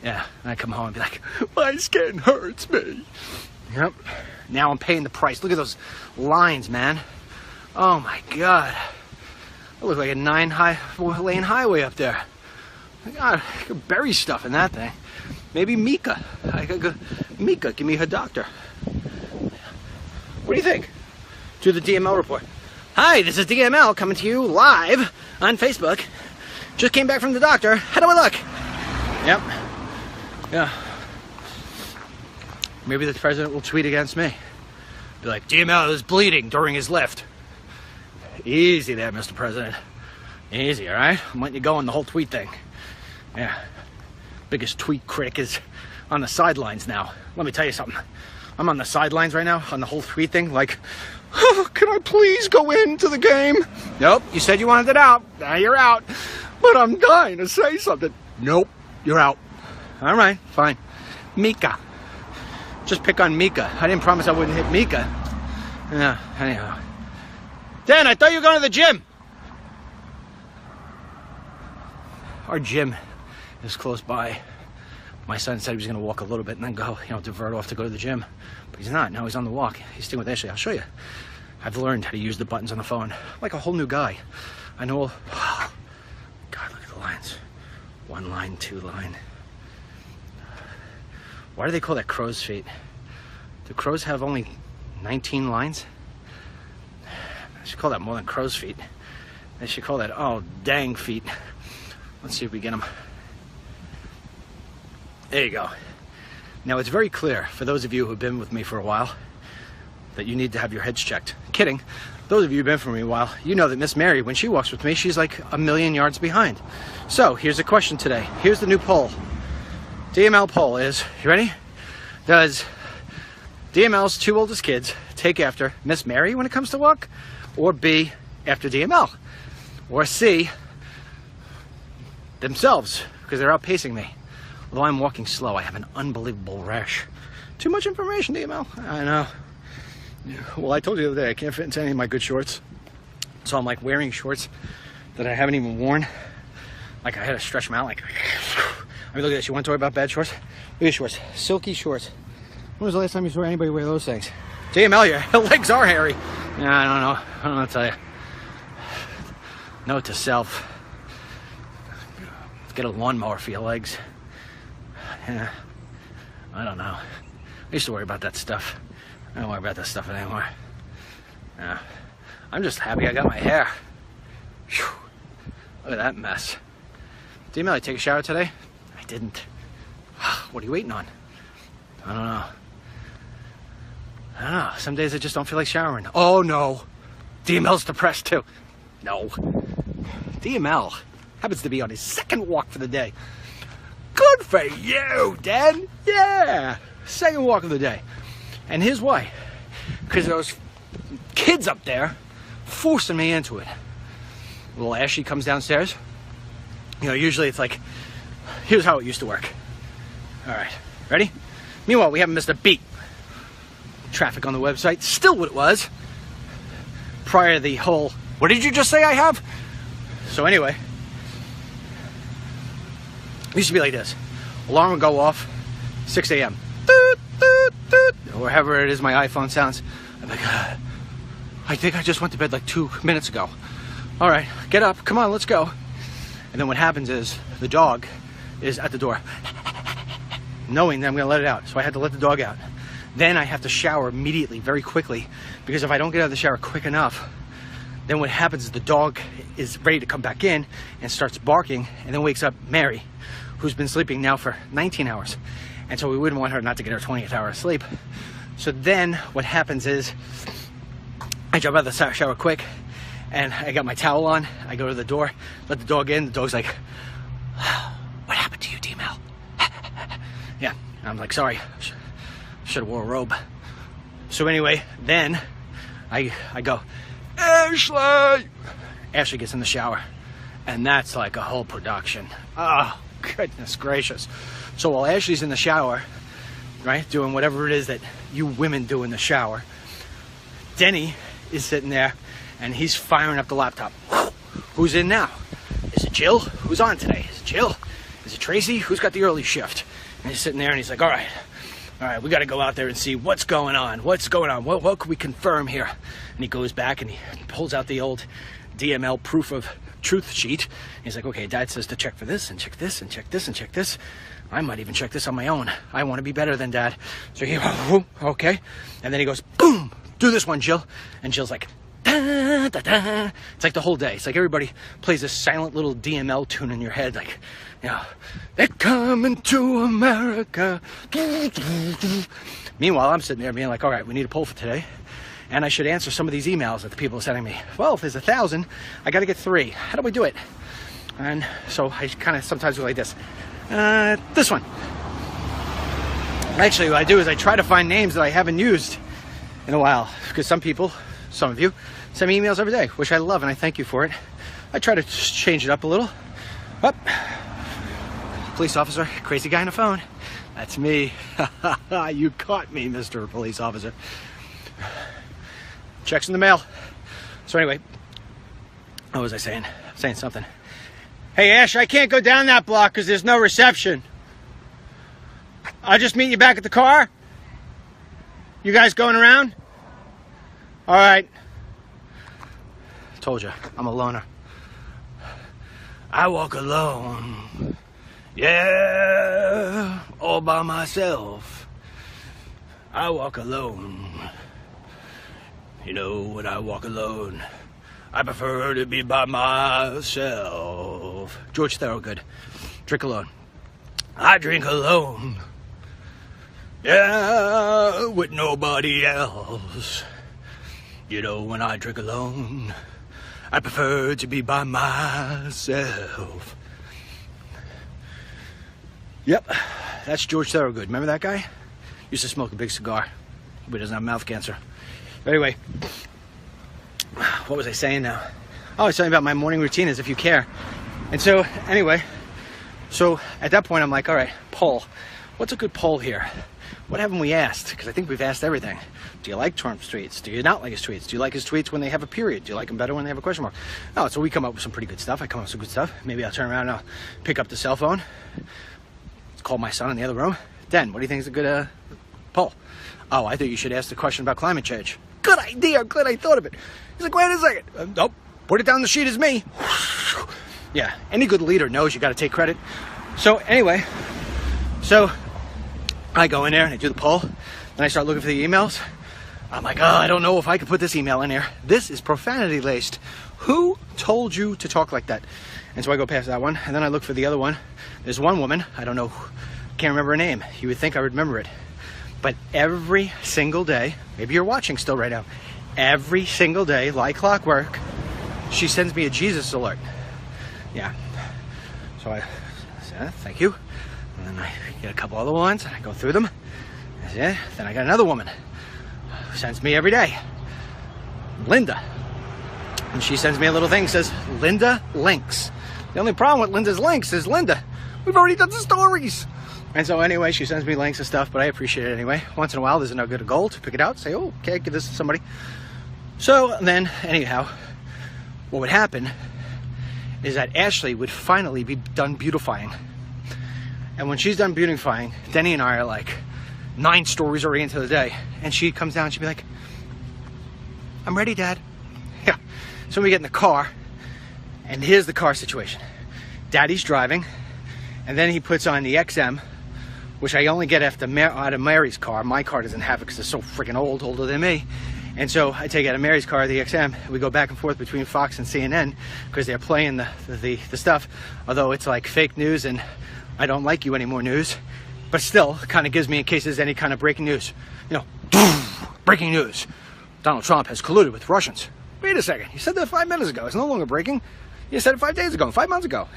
Yeah, and I come home and be like, my skin hurts me. Yep. Now I'm paying the price. Look at those lines, man. Oh my God. I look like a 9-lane highway up there. God, I could bury stuff in that thing. Maybe Mika. I could go, Mika, give me her doctor. What do you think? Do the DML report. Hi, this is DML coming to you live on Facebook. Just came back from the doctor. How do I look? Yep. Yeah. Maybe the president will tweet against me. Be like, DML is bleeding during his lift. Easy there, Mr. President. Easy, all right? I'm letting you go on the whole tweet thing. Yeah. Biggest tweet critic is on the sidelines now. Let me tell you something. I'm on the sidelines right now on the whole tweet thing. Like, oh, can I please go into the game? Nope, you said you wanted it out. Now you're out. But I'm dying to say something. Nope, you're out. All right, fine. Mika. Just pick on Mika. I didn't promise I wouldn't hit Mika. Yeah, anyhow. Dan, I thought you were going to the gym. Our gym is close by. My son said he was going to walk a little bit and then go, you know, divert off to go to the gym. But he's not. Now he's on the walk. He's staying with Ashley. I'll show you. I've learned how to use the buttons on the phone. I'm like a whole new guy. I know all... God, look at the lines. 1 line, 2 line. Why do they call that crow's feet? Do crows have only 19 lines? I should call that more than crow's feet. They should call that, oh, dang feet. Let's see if we get them. There you go. Now it's very clear for those of you who've been with me for a while that you need to have your heads checked. Kidding. Those of you who've been for me a while, you know that Miss Mary, when she walks with me, she's like a million yards behind. So here's a question today. Here's the new poll. DML poll is, you ready? Does DML's 2 oldest kids take after Miss Mary when it comes to walk? Or B, after DML? Or C, themselves, because they're outpacing me. Although I'm walking slow, I have an unbelievable rash. Too much information, DML. I know. Well, I told you the other day, I can't fit into any of my good shorts. So I'm like wearing shorts that I haven't even worn. Like I had to stretch them out. Like, I mean, look at this. You want to talk about bad shorts? Look at these shorts. Silky shorts. When was the last time you saw anybody wear those things? DML, your legs are hairy. Yeah, I don't know. I don't know what to tell you. Note to self. Get a lawnmower for your legs. Yeah, I don't know. I used to worry about that stuff. I don't worry about that stuff anymore. Yeah. I'm just happy I got my hair. Whew. Look at that mess. DML, I take a shower today? I didn't. What are you waiting on? I don't know. I don't know. Some days I just don't feel like showering. Oh no. DML's depressed too. No. DML happens to be on his 2nd walk for the day. Good for you, Dan. Yeah. 2nd walk of the day. And here's why. Because those kids up there forcing me into it. Little Ashley comes downstairs. You know, usually it's like, here's how it used to work. All right, ready? Meanwhile, we haven't missed a beat. Traffic on the website, still what it was. Prior to the whole, what did you just say I have? So anyway, it used to be like this. Alarm would go off, 6 a.m. Doot, doot, doot, or however it is my iPhone sounds. I'm like, I think I just went to bed like 2 minutes ago. All right, get up, come on, let's go. And then what happens is the dog is at the door, knowing that I'm gonna let it out. So I had to let the dog out. Then I have to shower immediately, very quickly, because if I don't get out of the shower quick enough, then what happens is the dog is ready to come back in and starts barking, and then wakes up Mary, who's been sleeping now for 19 hours. And so we wouldn't want her not to get her 20th hour of sleep. So then what happens is I jump out of the shower quick and I got my towel on. I go to the door, let the dog in. The dog's like, what happened to you, D-Mel? Yeah, and I'm like, sorry, should have wore a robe. So anyway, then I go, Ashley! Ashley gets in the shower, and that's like a whole production. Oh, goodness gracious. So while Ashley's in the shower, right, doing whatever it is that you women do in the shower, Denny is sitting there, and he's firing up the laptop. Who's in now? Is it Jill? Who's on today? Is it Jill? Is it Tracy? Who's got the early shift? And he's sitting there, and he's like, all right, we got to go out there and see what's going on. What's going on? What can we confirm here? And he goes back, and he pulls out the old DML proof of truth sheet. He's like, okay, Dad says to check for this, and check this, and check this, and check this. I might even check this on my own. I want to be better than Dad. So he, okay. And then he goes, boom, do this one, Jill. And Jill's like, da, da, da. It's like the whole day. It's like everybody plays this silent little DML tune in your head. Like, you know, they're coming to America. Meanwhile, I'm sitting there being like, all right, we need a poll for today. And I should answer some of these emails that the people are sending me. Well, if there's 1,000, I got to get 3. How do we do it? And so I kind of sometimes go like this. This one. Actually, what I do is I try to find names that I haven't used in a while. Because some people, some of you, send me emails every day, which I love and I thank you for it. I try to change it up a little. Up. Police officer, crazy guy on the phone. That's me. You caught me, Mr. Police Officer. Checks in the mail. So anyway, what was I saying? Saying something. Hey, Ash, I can't go down that block because there's no reception. I'll just meet you back at the car. You guys going around? All right. Told you, I'm a loner. I walk alone. Yeah, all by myself. I walk alone. You know, when I walk alone, I prefer to be by myself. George Thorogood. Drink alone. I drink alone. Yeah, with nobody else. You know, when I drink alone, I prefer to be by myself. Yep, that's George Thorogood. Remember that guy? Used to smoke a big cigar, but he doesn't have mouth cancer. Anyway, what was I saying now? Oh, I was talking about my morning routine, as if you care. And so, anyway, so at that point I'm like, all right, poll. What's a good poll here? What haven't we asked? Because I think we've asked everything. Do you like Trump's tweets? Do you not like his tweets? Do you like his tweets when they have a period? Do you like them better when they have a question mark? Oh, so we come up with some pretty good stuff. I come up with some good stuff. Maybe I'll turn around and I'll pick up the cell phone. Call my son in the other room. Den, what do you think is a good poll? Oh, I think you should ask the question about climate change. Good idea. I'm glad I thought of it. He's like, wait a second. Nope. Put it down the sheet as me. Yeah, any good leader knows you got to take credit. So anyway, so I go in there and I do the poll. Then I start looking for the emails. I'm like, oh, I don't know if I could put this email in here. This is profanity laced. Who told you to talk like that? And so I go past that one, and then I look for the other one. There's one woman, I don't know, can't remember her name. You would think I would remember it. But every single day, maybe you're watching still right now, every single day, like clockwork, she sends me a Jesus alert. Yeah. So I say, thank you. And then I get a couple other ones, and I go through them. Then I got another woman who sends me every day, Linda. And she sends me a little thing, says, Linda Links. The only problem with Linda's links is, Linda, we've already done the stories. And so anyway, she sends me links and stuff, but I appreciate it anyway. Once in a while, there's a nugget of gold to pick it out, say, oh, okay, give this to somebody. So then, anyhow, what would happen is that Ashley would finally be done beautifying. And when she's done beautifying, Denny and I are like 9 stories already into the day. And she comes down and she'd be like, I'm ready, Dad. Yeah. So we get in the car, and here's the car situation. Daddy's driving, and then he puts on the XM, which I only get out of Mary's car. My car doesn't have it because it's so freaking old, older than me. And so I take out of Mary's car, the XM. We go back and forth between Fox and CNN because they're playing the stuff. Although it's like fake news and I don't like you anymore news. But still, it kind of gives me in case there's any kind of breaking news. You know, breaking news. Donald Trump has colluded with Russians. Wait a second. You said that 5 minutes ago. It's no longer breaking. You said it 5 days ago, 5 months ago.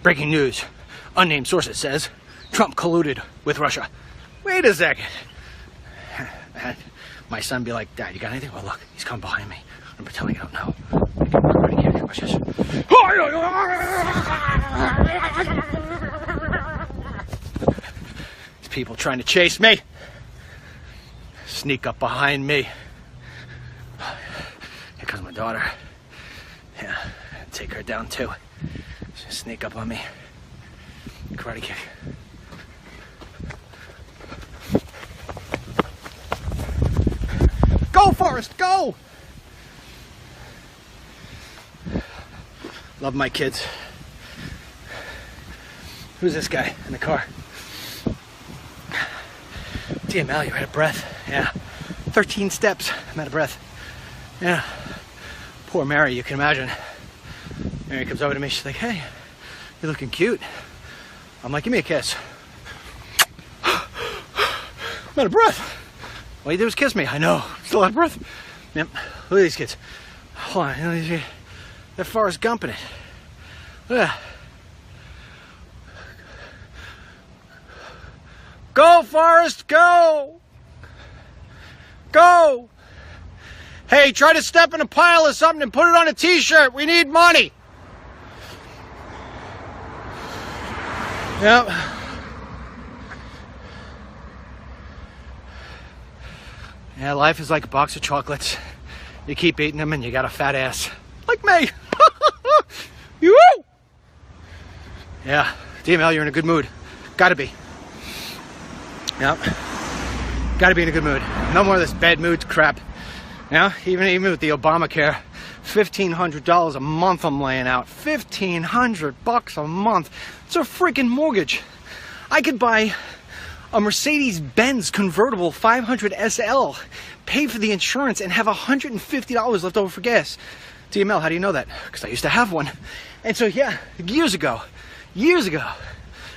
Breaking news. Unnamed sources says Trump colluded with Russia. Wait a second. And my son be like, Dad, you got anything? Well, look, he's coming behind me. I'm pretending I don't know. Watch this. These people trying to chase me. Sneak up behind me. Here comes my daughter. Yeah, take her down too. Just sneak up on me. Karate kick. Go, Forrest, go! Love my kids. Who's this guy in the car? DML, you're out of breath. Yeah. 13 steps. I'm out of breath. Yeah. Poor Mary, you can imagine. Mary comes over to me. She's like, hey, you're looking cute. I'm like, give me a kiss. I'm out of breath. All you do is kiss me. I know. Still out of breath. Yep. Look at these kids. Hold on. They're Forrest Gumping it. Look at that. Go, Forrest, go! Go! Hey, try to step in a pile of something and put it on a t-shirt. We need money. Yep. Yeah, life is like a box of chocolates. You keep eating them and you got a fat ass. Like me. You. Yeah, DML, you're in a good mood. Gotta be. Yep. Gotta be in a good mood. No more of this bad mood crap. Yeah, even with the Obamacare, $1,500 a month I'm laying out. $1,500 a month. It's a freaking mortgage. I could buy a Mercedes-Benz convertible 500 SL, pay for the insurance, and have $150 left over for gas. DML, how do you know that? Because I used to have one. And so, yeah, years ago.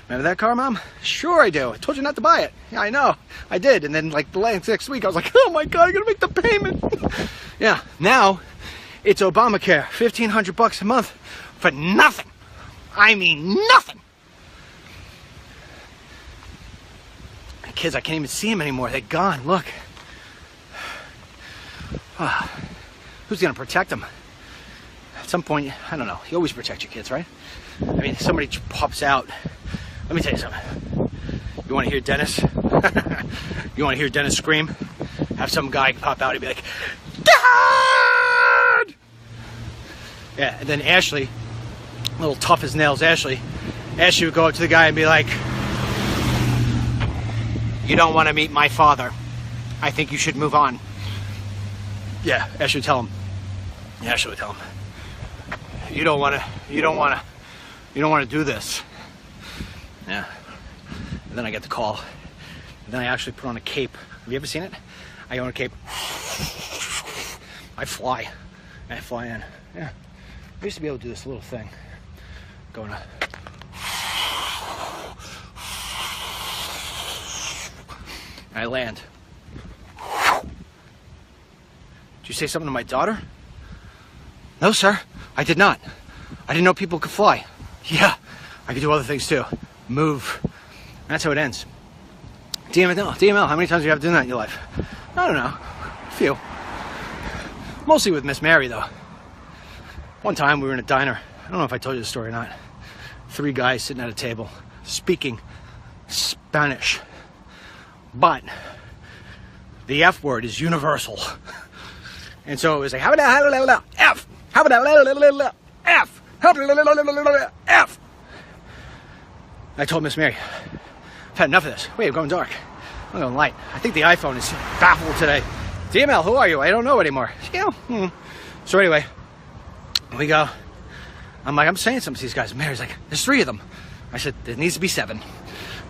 Remember that car, Mom? Sure I do. I told you not to buy it. Yeah, I know. I did. And then, like, the next week, I was like, oh my God, I gotta make the payment. Yeah, now it's Obamacare. $1,500 a month for nothing. I mean, nothing. My kids, I can't even see them anymore. They're gone. Look. Who's gonna protect them? At some point, I don't know. You always protect your kids, right? I mean, somebody pops out. Let me tell you something. You want to hear Dennis? You want to hear Dennis scream? Have some guy pop out and be like, Dad! Yeah, and then Ashley, a little tough as nails, Ashley would go up to the guy and be like, you don't want to meet my father. I think you should move on. Yeah, Ashley would tell him. Yeah, Ashley would tell him. You don't want to do this. Yeah. And then I get the call. And then I actually put on a cape. Have you ever seen it? I own a cape. I fly. And I fly in. Yeah. I used to be able to do this little thing. Going to... And I land. Did you say something to my daughter? No, sir. I did not. I didn't know people could fly. Yeah. I could do other things too. Move. That's how it ends. DML, how many times do you have to do that in your life? I don't know. A few. Mostly with Miss Mary, though. One time we were in a diner. I don't know if I told you the story or not. 3 guys sitting at a table speaking Spanish. But the F word is universal. And so it was like, F. F. F. I told Miss Mary, I've had enough of this. Wait, I'm going dark. I'm going light. I think the iPhone is baffled today. DML, who are you? I don't know anymore. Yeah. So anyway, we go. I'm like, I'm saying something to these guys. Mary's like, there's 3 of them. I said, there needs to be 7.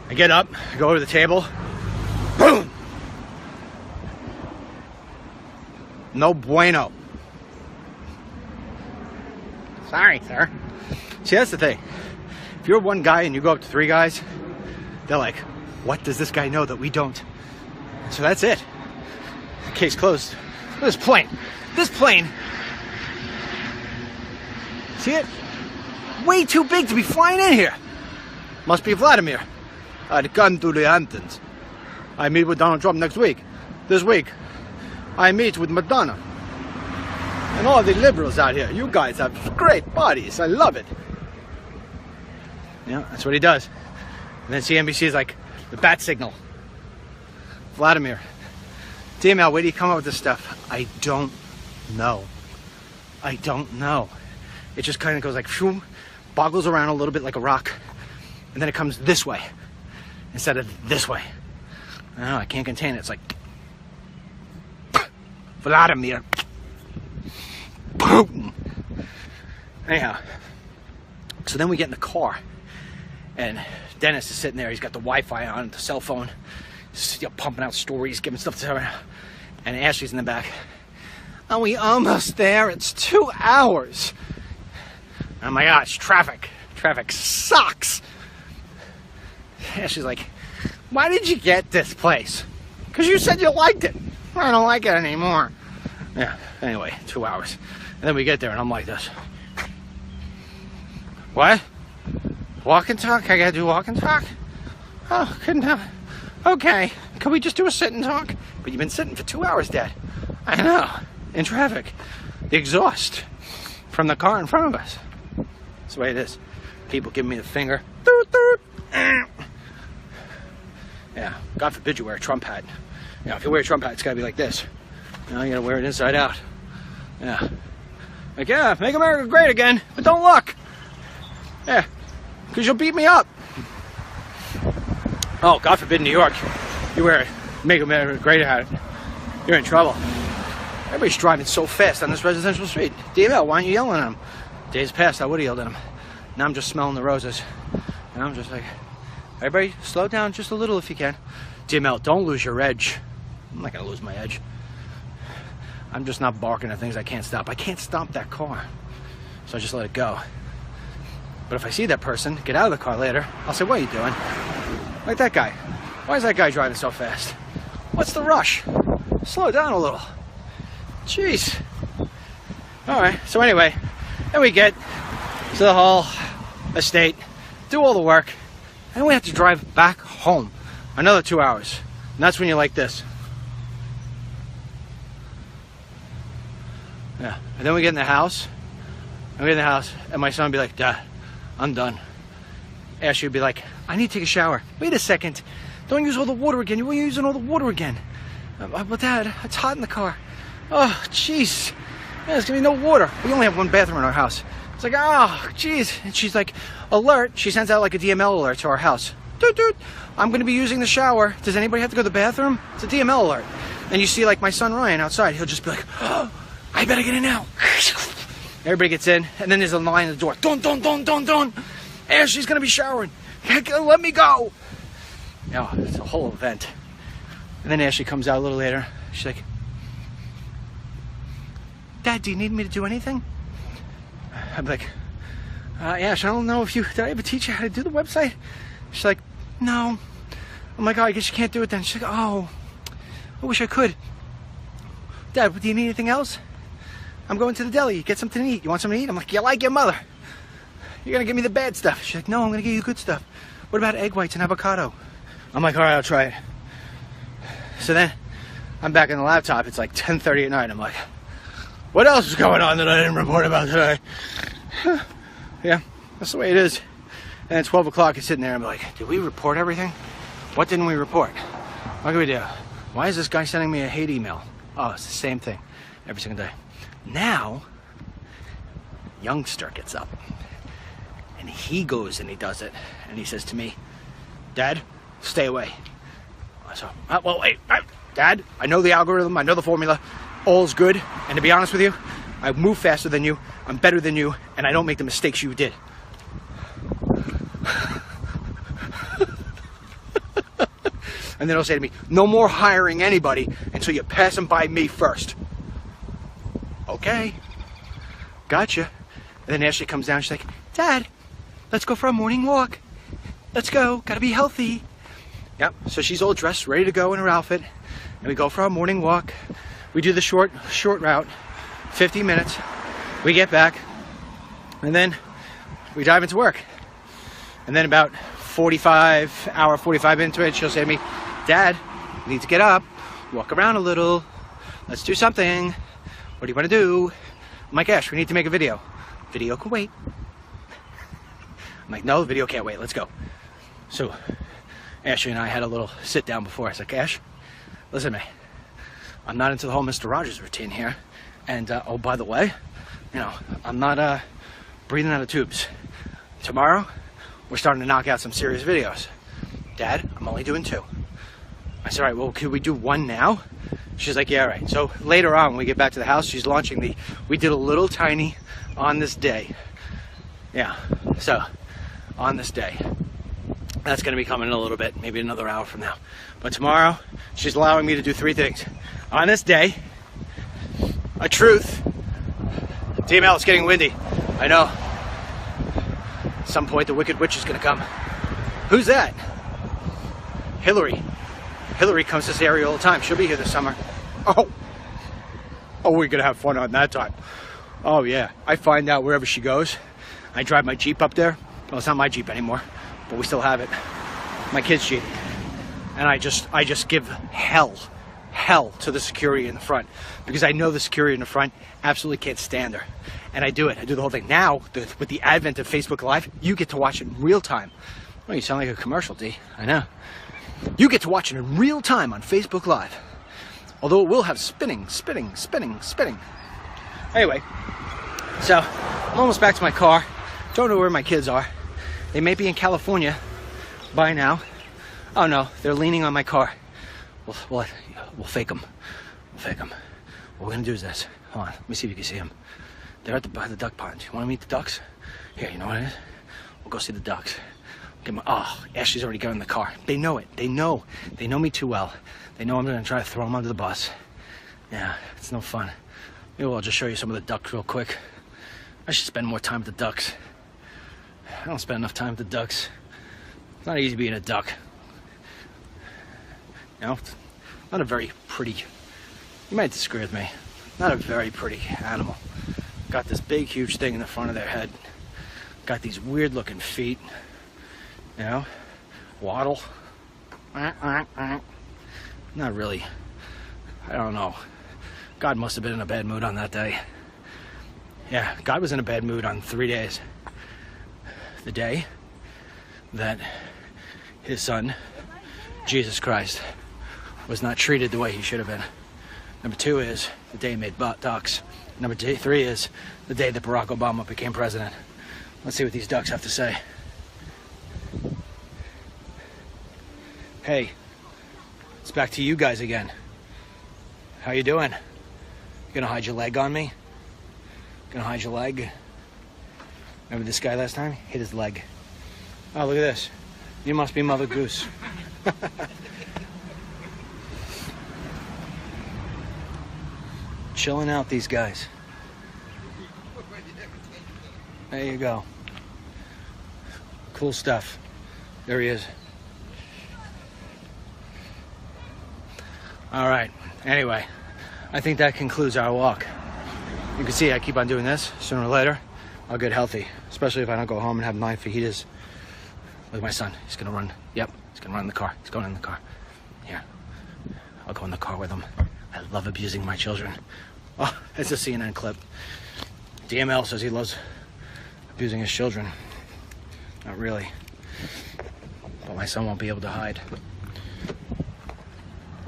I get up, I go over to the table. Boom! No bueno. Sorry, sir. See, that's the thing. If you're one guy and you go up to 3 guys, They're like, what does this guy know that we don't? So that's it. Case closed. Look at this plane. This plane. See it? Way too big to be flying in here. Must be Vladimir. I'd gone to the Hamptons. I meet with Donald Trump next week. This week, I meet with Madonna. And all the liberals out here. You guys have great bodies. I love it. Yeah, that's what he does. And then CNBC is like, the bat signal. Vladimir. DML, where do you come up with this stuff? I don't know. I don't know. It just kind of goes like, shoom, boggles around a little bit like a rock. And then it comes this way. Instead of this way. I don't know, I can't contain it. It's like, Vladimir Putin. Anyhow, so then we get in the car, and Dennis is sitting there. He's got the Wi-Fi on, the cell phone, just, pumping out stories, giving stuff to her. And Ashley's in the back. Are we almost there? It's 2 hours. Oh my gosh, traffic. Traffic sucks. Ashley's like, why did you get this place? Because you said you liked it. I don't like it anymore. Yeah, anyway, 2 hours. And then we get there and I'm like this. What? Walk and talk? I gotta do walk and talk? Oh, couldn't have. Okay, can we just do a sit and talk? But you've been sitting for 2 hours, Dad. I know, in traffic. The exhaust from the car in front of us. That's the way it is. People giving me the finger. Doot, doot. Yeah, God forbid you wear a Trump hat. If you wear a Trump hat, it's gotta be like this. You gotta wear it inside out. Yeah. Like, yeah, make America great again, but don't look. Yeah, because you'll beat me up. Oh, God forbid in New York, you wear a Make America Great hat, you're in trouble. Everybody's driving so fast on this residential street. DML, why aren't you yelling at them? Days past, I would have yelled at them. Now I'm just smelling the roses. And I'm just like, everybody, slow down just a little if you can. DML, don't lose your edge. I'm not gonna lose my edge. I'm just not barking at things I can't stop. I can't stop that car. So I just let it go. But if I see that person get out of the car later, I'll say, what are you doing? Like that guy. Why is that guy driving so fast? What's the rush? Slow down a little. Jeez. Alright, so anyway, then we get to the whole estate, do all the work, and we have to drive back home. Another 2 hours. And that's when you're like this. Yeah. And then we get in the house. And my son would be like, Dad, I'm done. Ashley would be like, I need to take a shower. Wait a second. Don't use all the water again. You're using all the water again. But Dad, it's hot in the car. Oh, jeez. Yeah, there's going to be no water. We only have one bathroom in our house. It's like, oh, jeez. And she's like, alert. She sends out like a DML alert to our house. Doot, doot. I'm going to be using the shower. Does anybody have to go to the bathroom? It's a DML alert. And you see like my son Ryan outside. He'll just be like, oh, I better get in now. Everybody gets in. And then there's a line at the door. Don't. Ashley's going to be showering. Let me go. Yeah, it's a whole event. And then Ashley comes out a little later. She's like, Dad, do you need me to do anything? I'm like, Ash, I don't know if you, did I ever teach you how to do the website? She's like, no. I'm like, oh, I guess you can't do it then. She's like, oh, I wish I could. Dad, do you need anything else? I'm going to the deli. Get something to eat. You want something to eat? I'm like, you like your mother. You're going to give me the bad stuff. She's like, no, I'm going to give you the good stuff. What about egg whites and avocado? I'm like, all right, I'll try it. So then I'm back on the laptop. It's like 10:30 at night. I'm like, what else is going on that I didn't report about today? Yeah, that's the way it is. And at 12 o'clock, it's sitting there. I'm like, did we report everything? What didn't we report? What can we do? Why is this guy sending me a hate email? Oh, it's the same thing every single day. Now, youngster gets up. And he goes and he does it. And he says to me, Dad, stay away. So, well, wait, Dad, I know the algorithm, I know the formula, all's good, and to be honest with you, I move faster than you, I'm better than you, and I don't make the mistakes you did. And then he'll say to me, no more hiring anybody until you pass them by me first. Okay, gotcha. And then Ashley comes down, she's like, Dad, let's go for a morning walk. Let's go, gotta be healthy. Yep. So she's all dressed, ready to go in her outfit, and we go for our morning walk. We do the short route, 50 minutes. We get back, and then we dive into work. And then about 45 minutes into it, she'll say to me, Dad, you need to get up, walk around a little, let's do something. What do you want to do? I'm like, Ash, we need to make a video. Video can wait. I'm like, no, video can't wait, let's go. So Ashley and I had a little sit down before. I was like, Ash, listen to me. I'm not into the whole Mr. Rogers routine here. And oh, by the way, you know, I'm not breathing out of tubes. Tomorrow, we're starting to knock out some serious videos. Dad, I'm only doing 2. I said, all right, well, could we do 1 now? She's like, yeah, all right. So later on, when we get back to the house, she's launching we did a little tiny on this day. Yeah, so on this day. That's gonna be coming in a little bit, maybe another hour from now. But tomorrow, she's allowing me to do 3 things. On this day, a truth. TML, it's getting windy. I know. At some point, the Wicked Witch is gonna come. Who's that? Hillary. Hillary comes to this area all the time. She'll be here this summer. Oh, we're gonna have fun on that time. Oh yeah, I find out wherever she goes. I drive my Jeep up there. Well, it's not my Jeep anymore, but we still have it. My kid's Jeep. And I just give hell to the security in the front, because I know the security in the front absolutely can't stand her. And I do it. I do the whole thing. Now, with the advent of Facebook Live, you get to watch it in real time. Oh, you sound like a commercial, D. I know. You get to watch it in real time on Facebook Live. Although it will have spinning. Anyway, so I'm almost back to my car. Don't know where my kids are. They may be in California by now. Oh no, they're leaning on my car. We'll fake them. We'll fake them. What we're gonna do is this. Hold on, let me see if you can see them. They're by the duck pond. You wanna meet the ducks? Here, you know what it is? We'll go see the ducks. Oh, Ashley's already got in the car. They know it. They know me too well. They know I'm gonna try to throw them under the bus. Yeah, it's no fun. Maybe I'll just show you some of the ducks real quick. I should spend more time with the ducks. I don't spend enough time with the ducks. It's not easy being a duck. You know, it's not a very pretty, you might disagree with me, not a very pretty animal. Got this big, huge thing in the front of their head. Got these weird looking feet. You know, waddle. Not really. I don't know. God must have been in a bad mood on that day. Yeah, God was in a bad mood on 3 days. The day that his son, Jesus Christ, was not treated the way he should have been. Number 2 is the day he made ducks. Number 3 is the day that Barack Obama became president. Let's see what these ducks have to say. Hey, it's back to you guys again. How you doing? You gonna hide your leg on me? Gonna hide your leg? Remember this guy last time? Hit his leg. Oh, look at this. You must be Mother Goose. Chilling out, these guys. There you go. Cool stuff. There he is. All right. Anyway, I think that concludes our walk. You can see I keep on doing this. Sooner or later, I'll get healthy. Especially if I don't go home and have 9 fajitas. Look at my son. He's gonna run. Yep, he's gonna run in the car. He's going in the car. Here. I'll go in the car with him. I love abusing my children. Oh, it's a CNN clip. DML says he loves abusing his children. Not really. But my son won't be able to hide.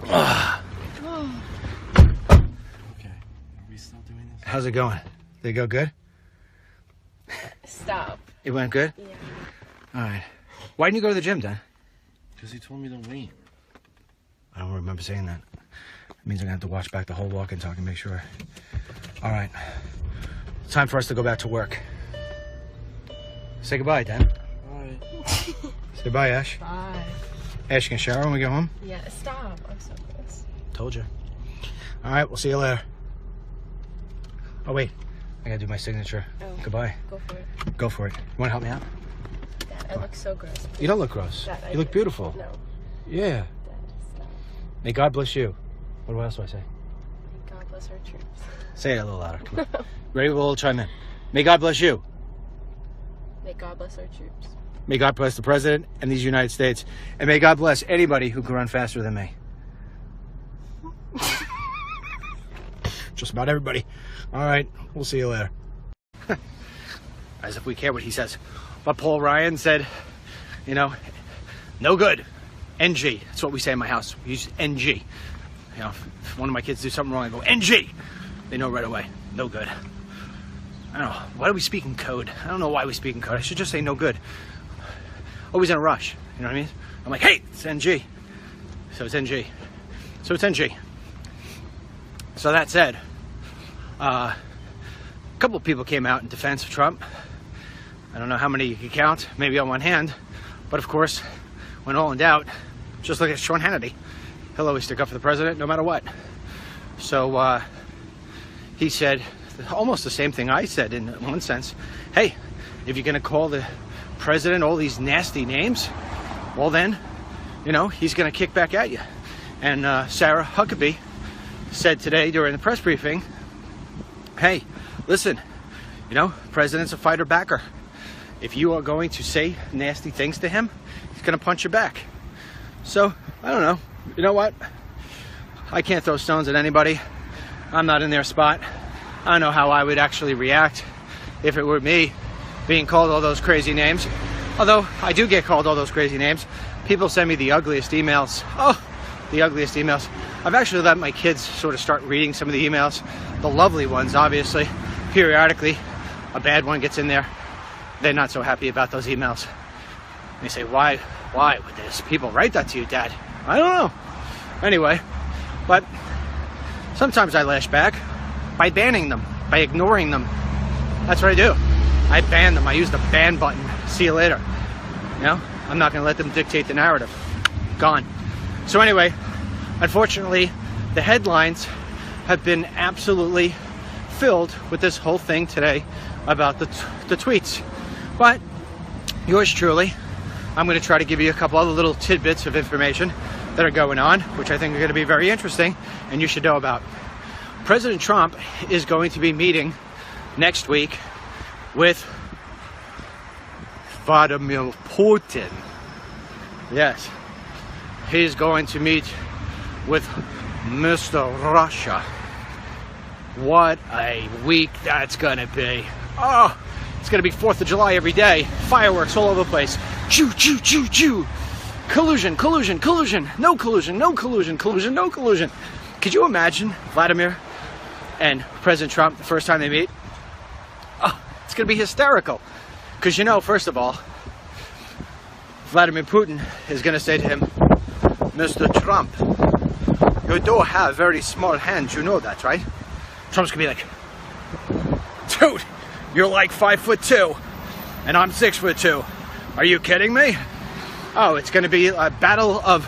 Okay, are we still doing this? How's it going? Did it go good? Stop. It went good? Yeah. All right. Why didn't you go to the gym then? Because he told me to wait. I don't remember saying that. It means I'm gonna have to watch back the whole walk and talk and make sure. All right. It's time for us to go back to work. Say goodbye, Dan. Bye. Say bye, Ash. Bye. Ash, you can shower when we go home? Yeah, stop. I'm so close. Told you. All right, we'll see you later. Oh, wait. I gotta do my signature. Oh. Goodbye. Go for it. Go for it. You wanna help me out? Dad, I look so gross. You don't look gross. Dad, You look beautiful. No. Yeah. Dad, stop. May God bless you. What else do I say? May God bless our troops. Say it a little louder. Come on. Ready? We'll chime in. May God bless you. May God bless our troops. May God bless the president and these United States. And may God bless anybody who can run faster than me. Just about everybody. All right. We'll see you later. As if we care what he says. But Paul Ryan said, you know, no good. NG. That's what we say in my house. We use NG. You know, if one of my kids do something wrong, I go, NG. They know right away. No good. I don't know. Why do we speak in code? I don't know why we speak in code. I should just say no good. Always in a rush. You know what I mean? I'm like, hey, it's NG. So it's NG. So it's NG. So that said, a couple of people came out in defense of Trump. I don't know how many you could count, maybe on one hand. But of course, when all in doubt, just look at Sean Hannity. He'll always stick up for the president no matter what. So he said almost the same thing I said in one sense. Hey, if you're going to call the president all these nasty names, well then, you know, he's going to kick back at you. And Sarah Huckabee said today during the press briefing, hey, listen, you know, the president's a fighter backer. If you are going to say nasty things to him, he's going to punch you back. So, I don't know. You know what? I can't throw stones at anybody. I'm not in their spot. I don't know how I would actually react if it were me being called all those crazy names. Although, I do get called all those crazy names. People send me the ugliest emails. Oh, the ugliest emails. I've actually let my kids sort of start reading some of the emails. The lovely ones, obviously. Periodically, a bad one gets in there. They're not so happy about those emails. They say, why would these people write that to you, Dad? I don't know. Anyway, but sometimes I lash back by banning them, by ignoring them. That's what I do. I ban them. I use the ban button. See you later. You know, I'm not going to let them dictate the narrative. Gone. So anyway, unfortunately, the headlines have been absolutely filled with this whole thing today about the tweets. But yours truly, I'm going to try to give you a couple other little tidbits of information that are going on, which I think are going to be very interesting and you should know about. President Trump is going to be meeting next week with Vladimir Putin. Yes, he's going to meet with Mr. Russia. What a week that's going to be. Oh, it's going to be 4th of July every day. Fireworks all over the place. Choo, choo, choo, choo. Collusion, collusion, collusion. No collusion, no collusion, collusion, no collusion. Could you imagine Vladimir and President Trump the first time they meet? Oh, it's going to be hysterical. Because, you know, first of all, Vladimir Putin is going to say to him, Mr. Trump, you do have very small hands, you know that, right? Trump's going to be like, dude, you're like 5'2", and I'm 6'2". Are you kidding me? Oh, it's going to be a battle of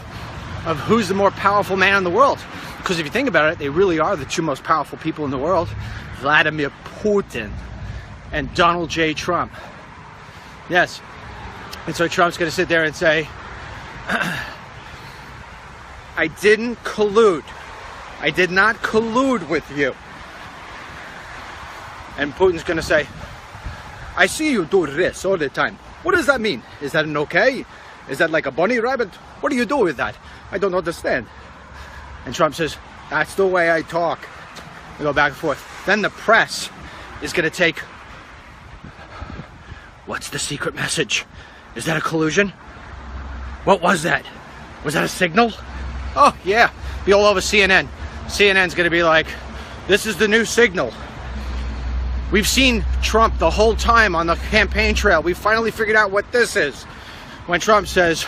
who's the more powerful man in the world. Because if you think about it, they really are the two most powerful people in the world. Vladimir Putin and Donald J. Trump. Yes. And so Trump's going to sit there and say, I didn't collude. I did not collude with you. And Putin's going to say, I see you do this all the time. What does that mean? Is that an okay? Is that like a bunny rabbit? What do you do with that? I don't understand. And Trump says, that's the way I talk. We go back and forth. Then the press is going to take, what's the secret message? Is that a collusion? What was that? Was that a signal? Oh, yeah. Be all over CNN. CNN's going to be like, this is the new signal. We've seen Trump the whole time on the campaign trail. We finally figured out what this is. When Trump says,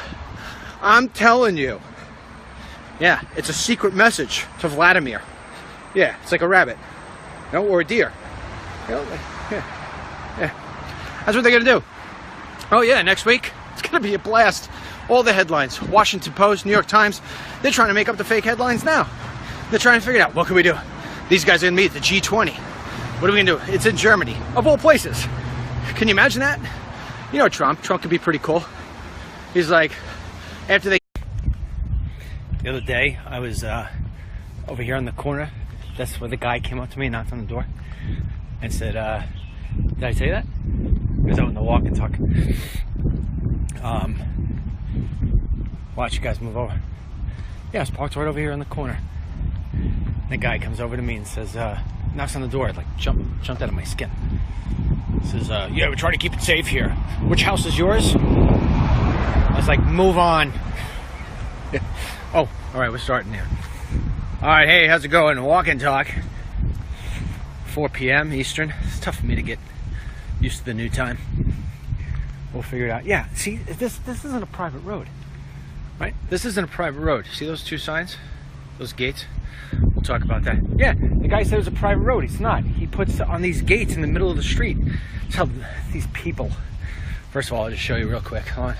I'm telling you. Yeah, it's a secret message to Vladimir. Yeah, it's like a rabbit. You know, or a deer. You know, yeah. That's what they're going to do. Oh, yeah, next week, it's going to be a blast. All the headlines. Washington Post, New York Times. They're trying to make up the fake headlines now. They're trying to figure it out. What can we do? These guys are going to meet at the G20. What are we going to do? It's in Germany, of all places. Can you imagine that? You know Trump. Trump could be pretty cool. He's like, after they... The other day, I was over here on the corner. That's where the guy came up to me and knocked on the door and said, did I say that? It was out in the walk and talk. Watch you guys move over. Yeah, I was parked right over here in the corner. The guy comes over to me and says, knocks on the door. Like jumped out of my skin. Says, yeah, we're trying to keep it safe here. Which house is yours? I was like, move on. Oh, all right, we're starting there. All right, hey, how's it going? Walk and talk. 4 p.m. Eastern. It's tough for me to get used to the new time. We'll figure it out. Yeah, see, this isn't a private road, right? This isn't a private road. See those two signs? Those gates? We'll talk about that. Yeah, the guy said it was a private road. It's not. He puts on these gates in the middle of the street. That's how these people... First of all, I'll just show you real quick. Hold on.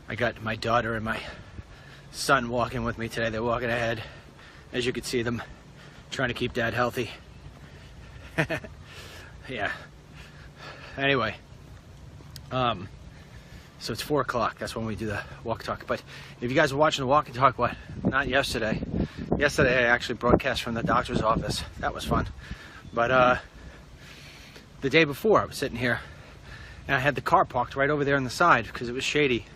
I got my daughter and my son walking with me today. They're walking ahead. As you can see them, trying to keep Dad healthy. Yeah. Anyway. So it's 4 o'clock. That's when we do the walk talk. But if you guys were watching the walk and talk, what? Not yesterday. Yesterday I actually broadcast from the doctor's office. That was fun. But the day before I was sitting here and I had the car parked right over there on the side because it was shady.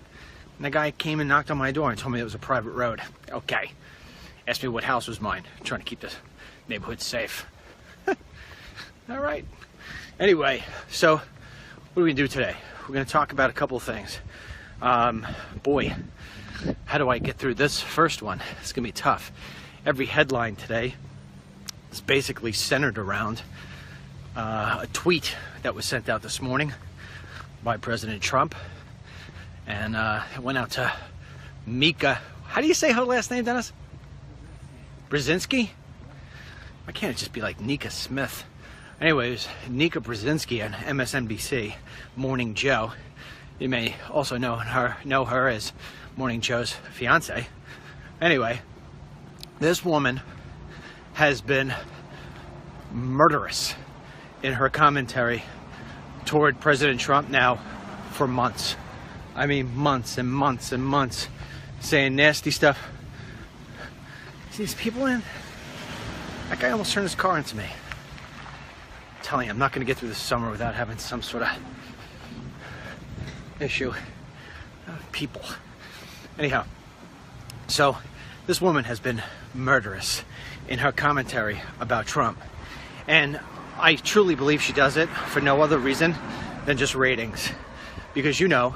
And the guy came and knocked on my door and told me it was a private road. Okay. Asked me what house was mine. I'm trying to keep the neighborhood safe. All right. Anyway, so what are we going to do today? We're going to talk about a couple of things. Boy, how do I get through this first one? It's going to be tough. Every headline today is basically centered around a tweet that was sent out this morning by President Trump. And it went out to Mika. How do you say her last name, Dennis? Brzezinski? Why can't it just be like Nika Smith? Anyways, Nika Brzezinski on MSNBC, Morning Joe. You may also know her as Morning Joe's fiance. Anyway, this woman has been murderous in her commentary toward President Trump now for months. I mean, months and months and months, saying nasty stuff. See these people in? That guy almost turned his car into me. I'm telling you, I'm not going to get through the summer without having some sort of issue. People. Anyhow, so this woman has been murderous in her commentary about Trump. And I truly believe she does it for no other reason than just ratings. Because you know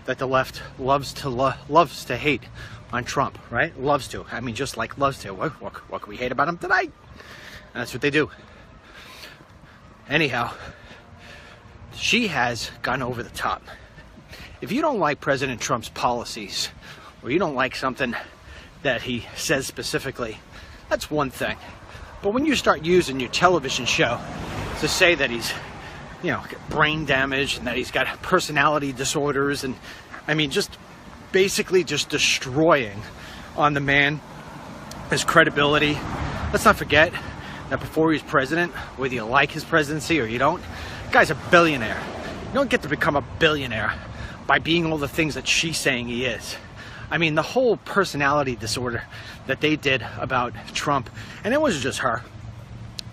that the left loves to hate on Trump, right? Loves to. I mean, just like loves to. What can we hate about him tonight? And that's what they do. Anyhow, she has gone over the top. If you don't like President Trump's policies, or you don't like something that he says specifically, that's one thing. But when you start using your television show to say that he's, you know, brain damaged and that he's got personality disorders, and I mean, just basically just destroying on the man his credibility. Let's not forget that before he was president, whether you like his presidency or you don't, the guy's a billionaire. You don't get to become a billionaire by being all the things that she's saying he is. I mean, the whole personality disorder that they did about Trump, and it wasn't just her.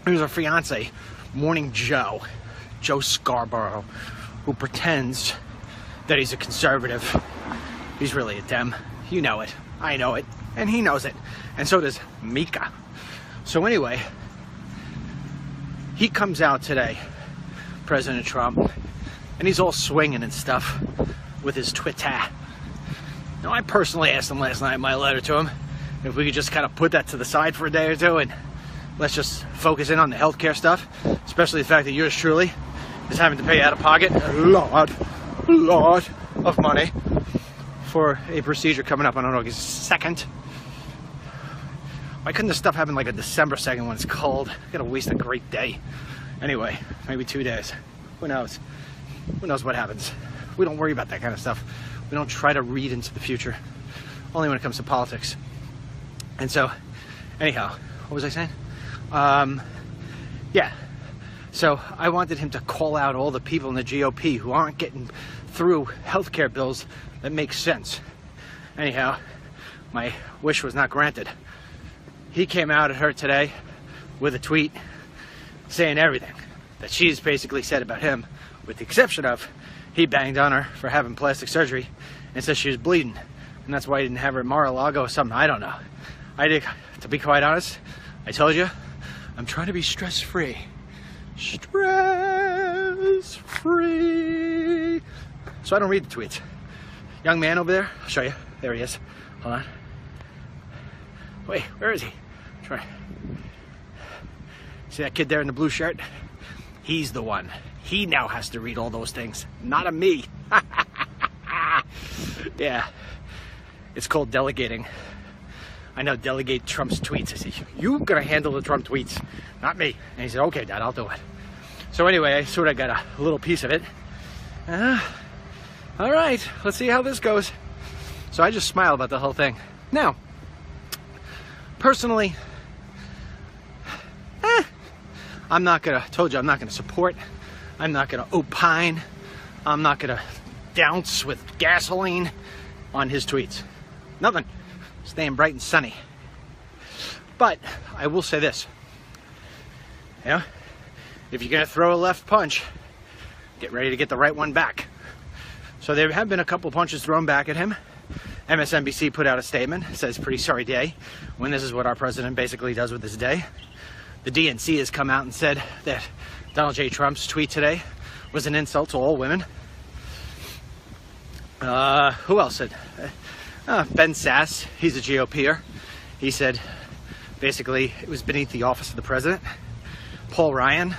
It was her fiance, Morning Joe Scarborough, who pretends that he's a conservative. He's really a Dem. You know it. I know it. And he knows it. And so does Mika. So anyway, he comes out today, President Trump, and he's all swinging and stuff with his Twitter. Now, I personally asked him last night in my letter to him if we could just kind of put that to the side for a day or two and let's just focus in on the healthcare stuff, especially the fact that yours truly is having to pay out of pocket a lot of money for a procedure coming up on August 2nd. Why couldn't this stuff happen like a December 2nd when it's cold? I'm gonna waste a great day. Anyway, maybe 2 days. Who knows? Who knows what happens? We don't worry about that kind of stuff. We don't try to read into the future, only when it comes to politics. And so, anyhow, what was I saying? Yeah. So I wanted him to call out all the people in the GOP who aren't getting through healthcare bills that make sense. Anyhow, my wish was not granted. He came out at her today with a tweet saying everything that she's basically said about him, with the exception of he banged on her for having plastic surgery and said she was bleeding, and that's why he didn't have her at Mar-a-Lago or something. I don't know. To be quite honest, I told you, I'm trying to be stress-free. Stress-free. So I don't read the tweets. Young man over there, I'll show you. There he is. Hold on. Wait, where is he? Try. See that kid there in the blue shirt? He's the one. He now has to read all those things, not a me. Yeah, it's called delegating. I now delegate Trump's tweets. I say, you're gonna handle the Trump tweets, not me. And he said, okay, Dad, I'll do it. So anyway, I sort of got a little piece of it. All right, let's see how this goes. So I just smile about the whole thing. Now, personally, I'm not gonna, told you I'm not gonna support, I'm not gonna opine, I'm not gonna douse with gasoline on his tweets. Nothing. Staying bright and sunny. But I will say this. You know, if you're gonna throw a left punch, get ready to get the right one back. So there have been a couple punches thrown back at him. MSNBC put out a statement, it says pretty sorry day, when this is what our president basically does with his day. The DNC has come out and said that Donald J. Trump's tweet today was an insult to all women. Who else said? Ben Sass, he's a GOPer. He said basically it was beneath the office of the president. Paul Ryan,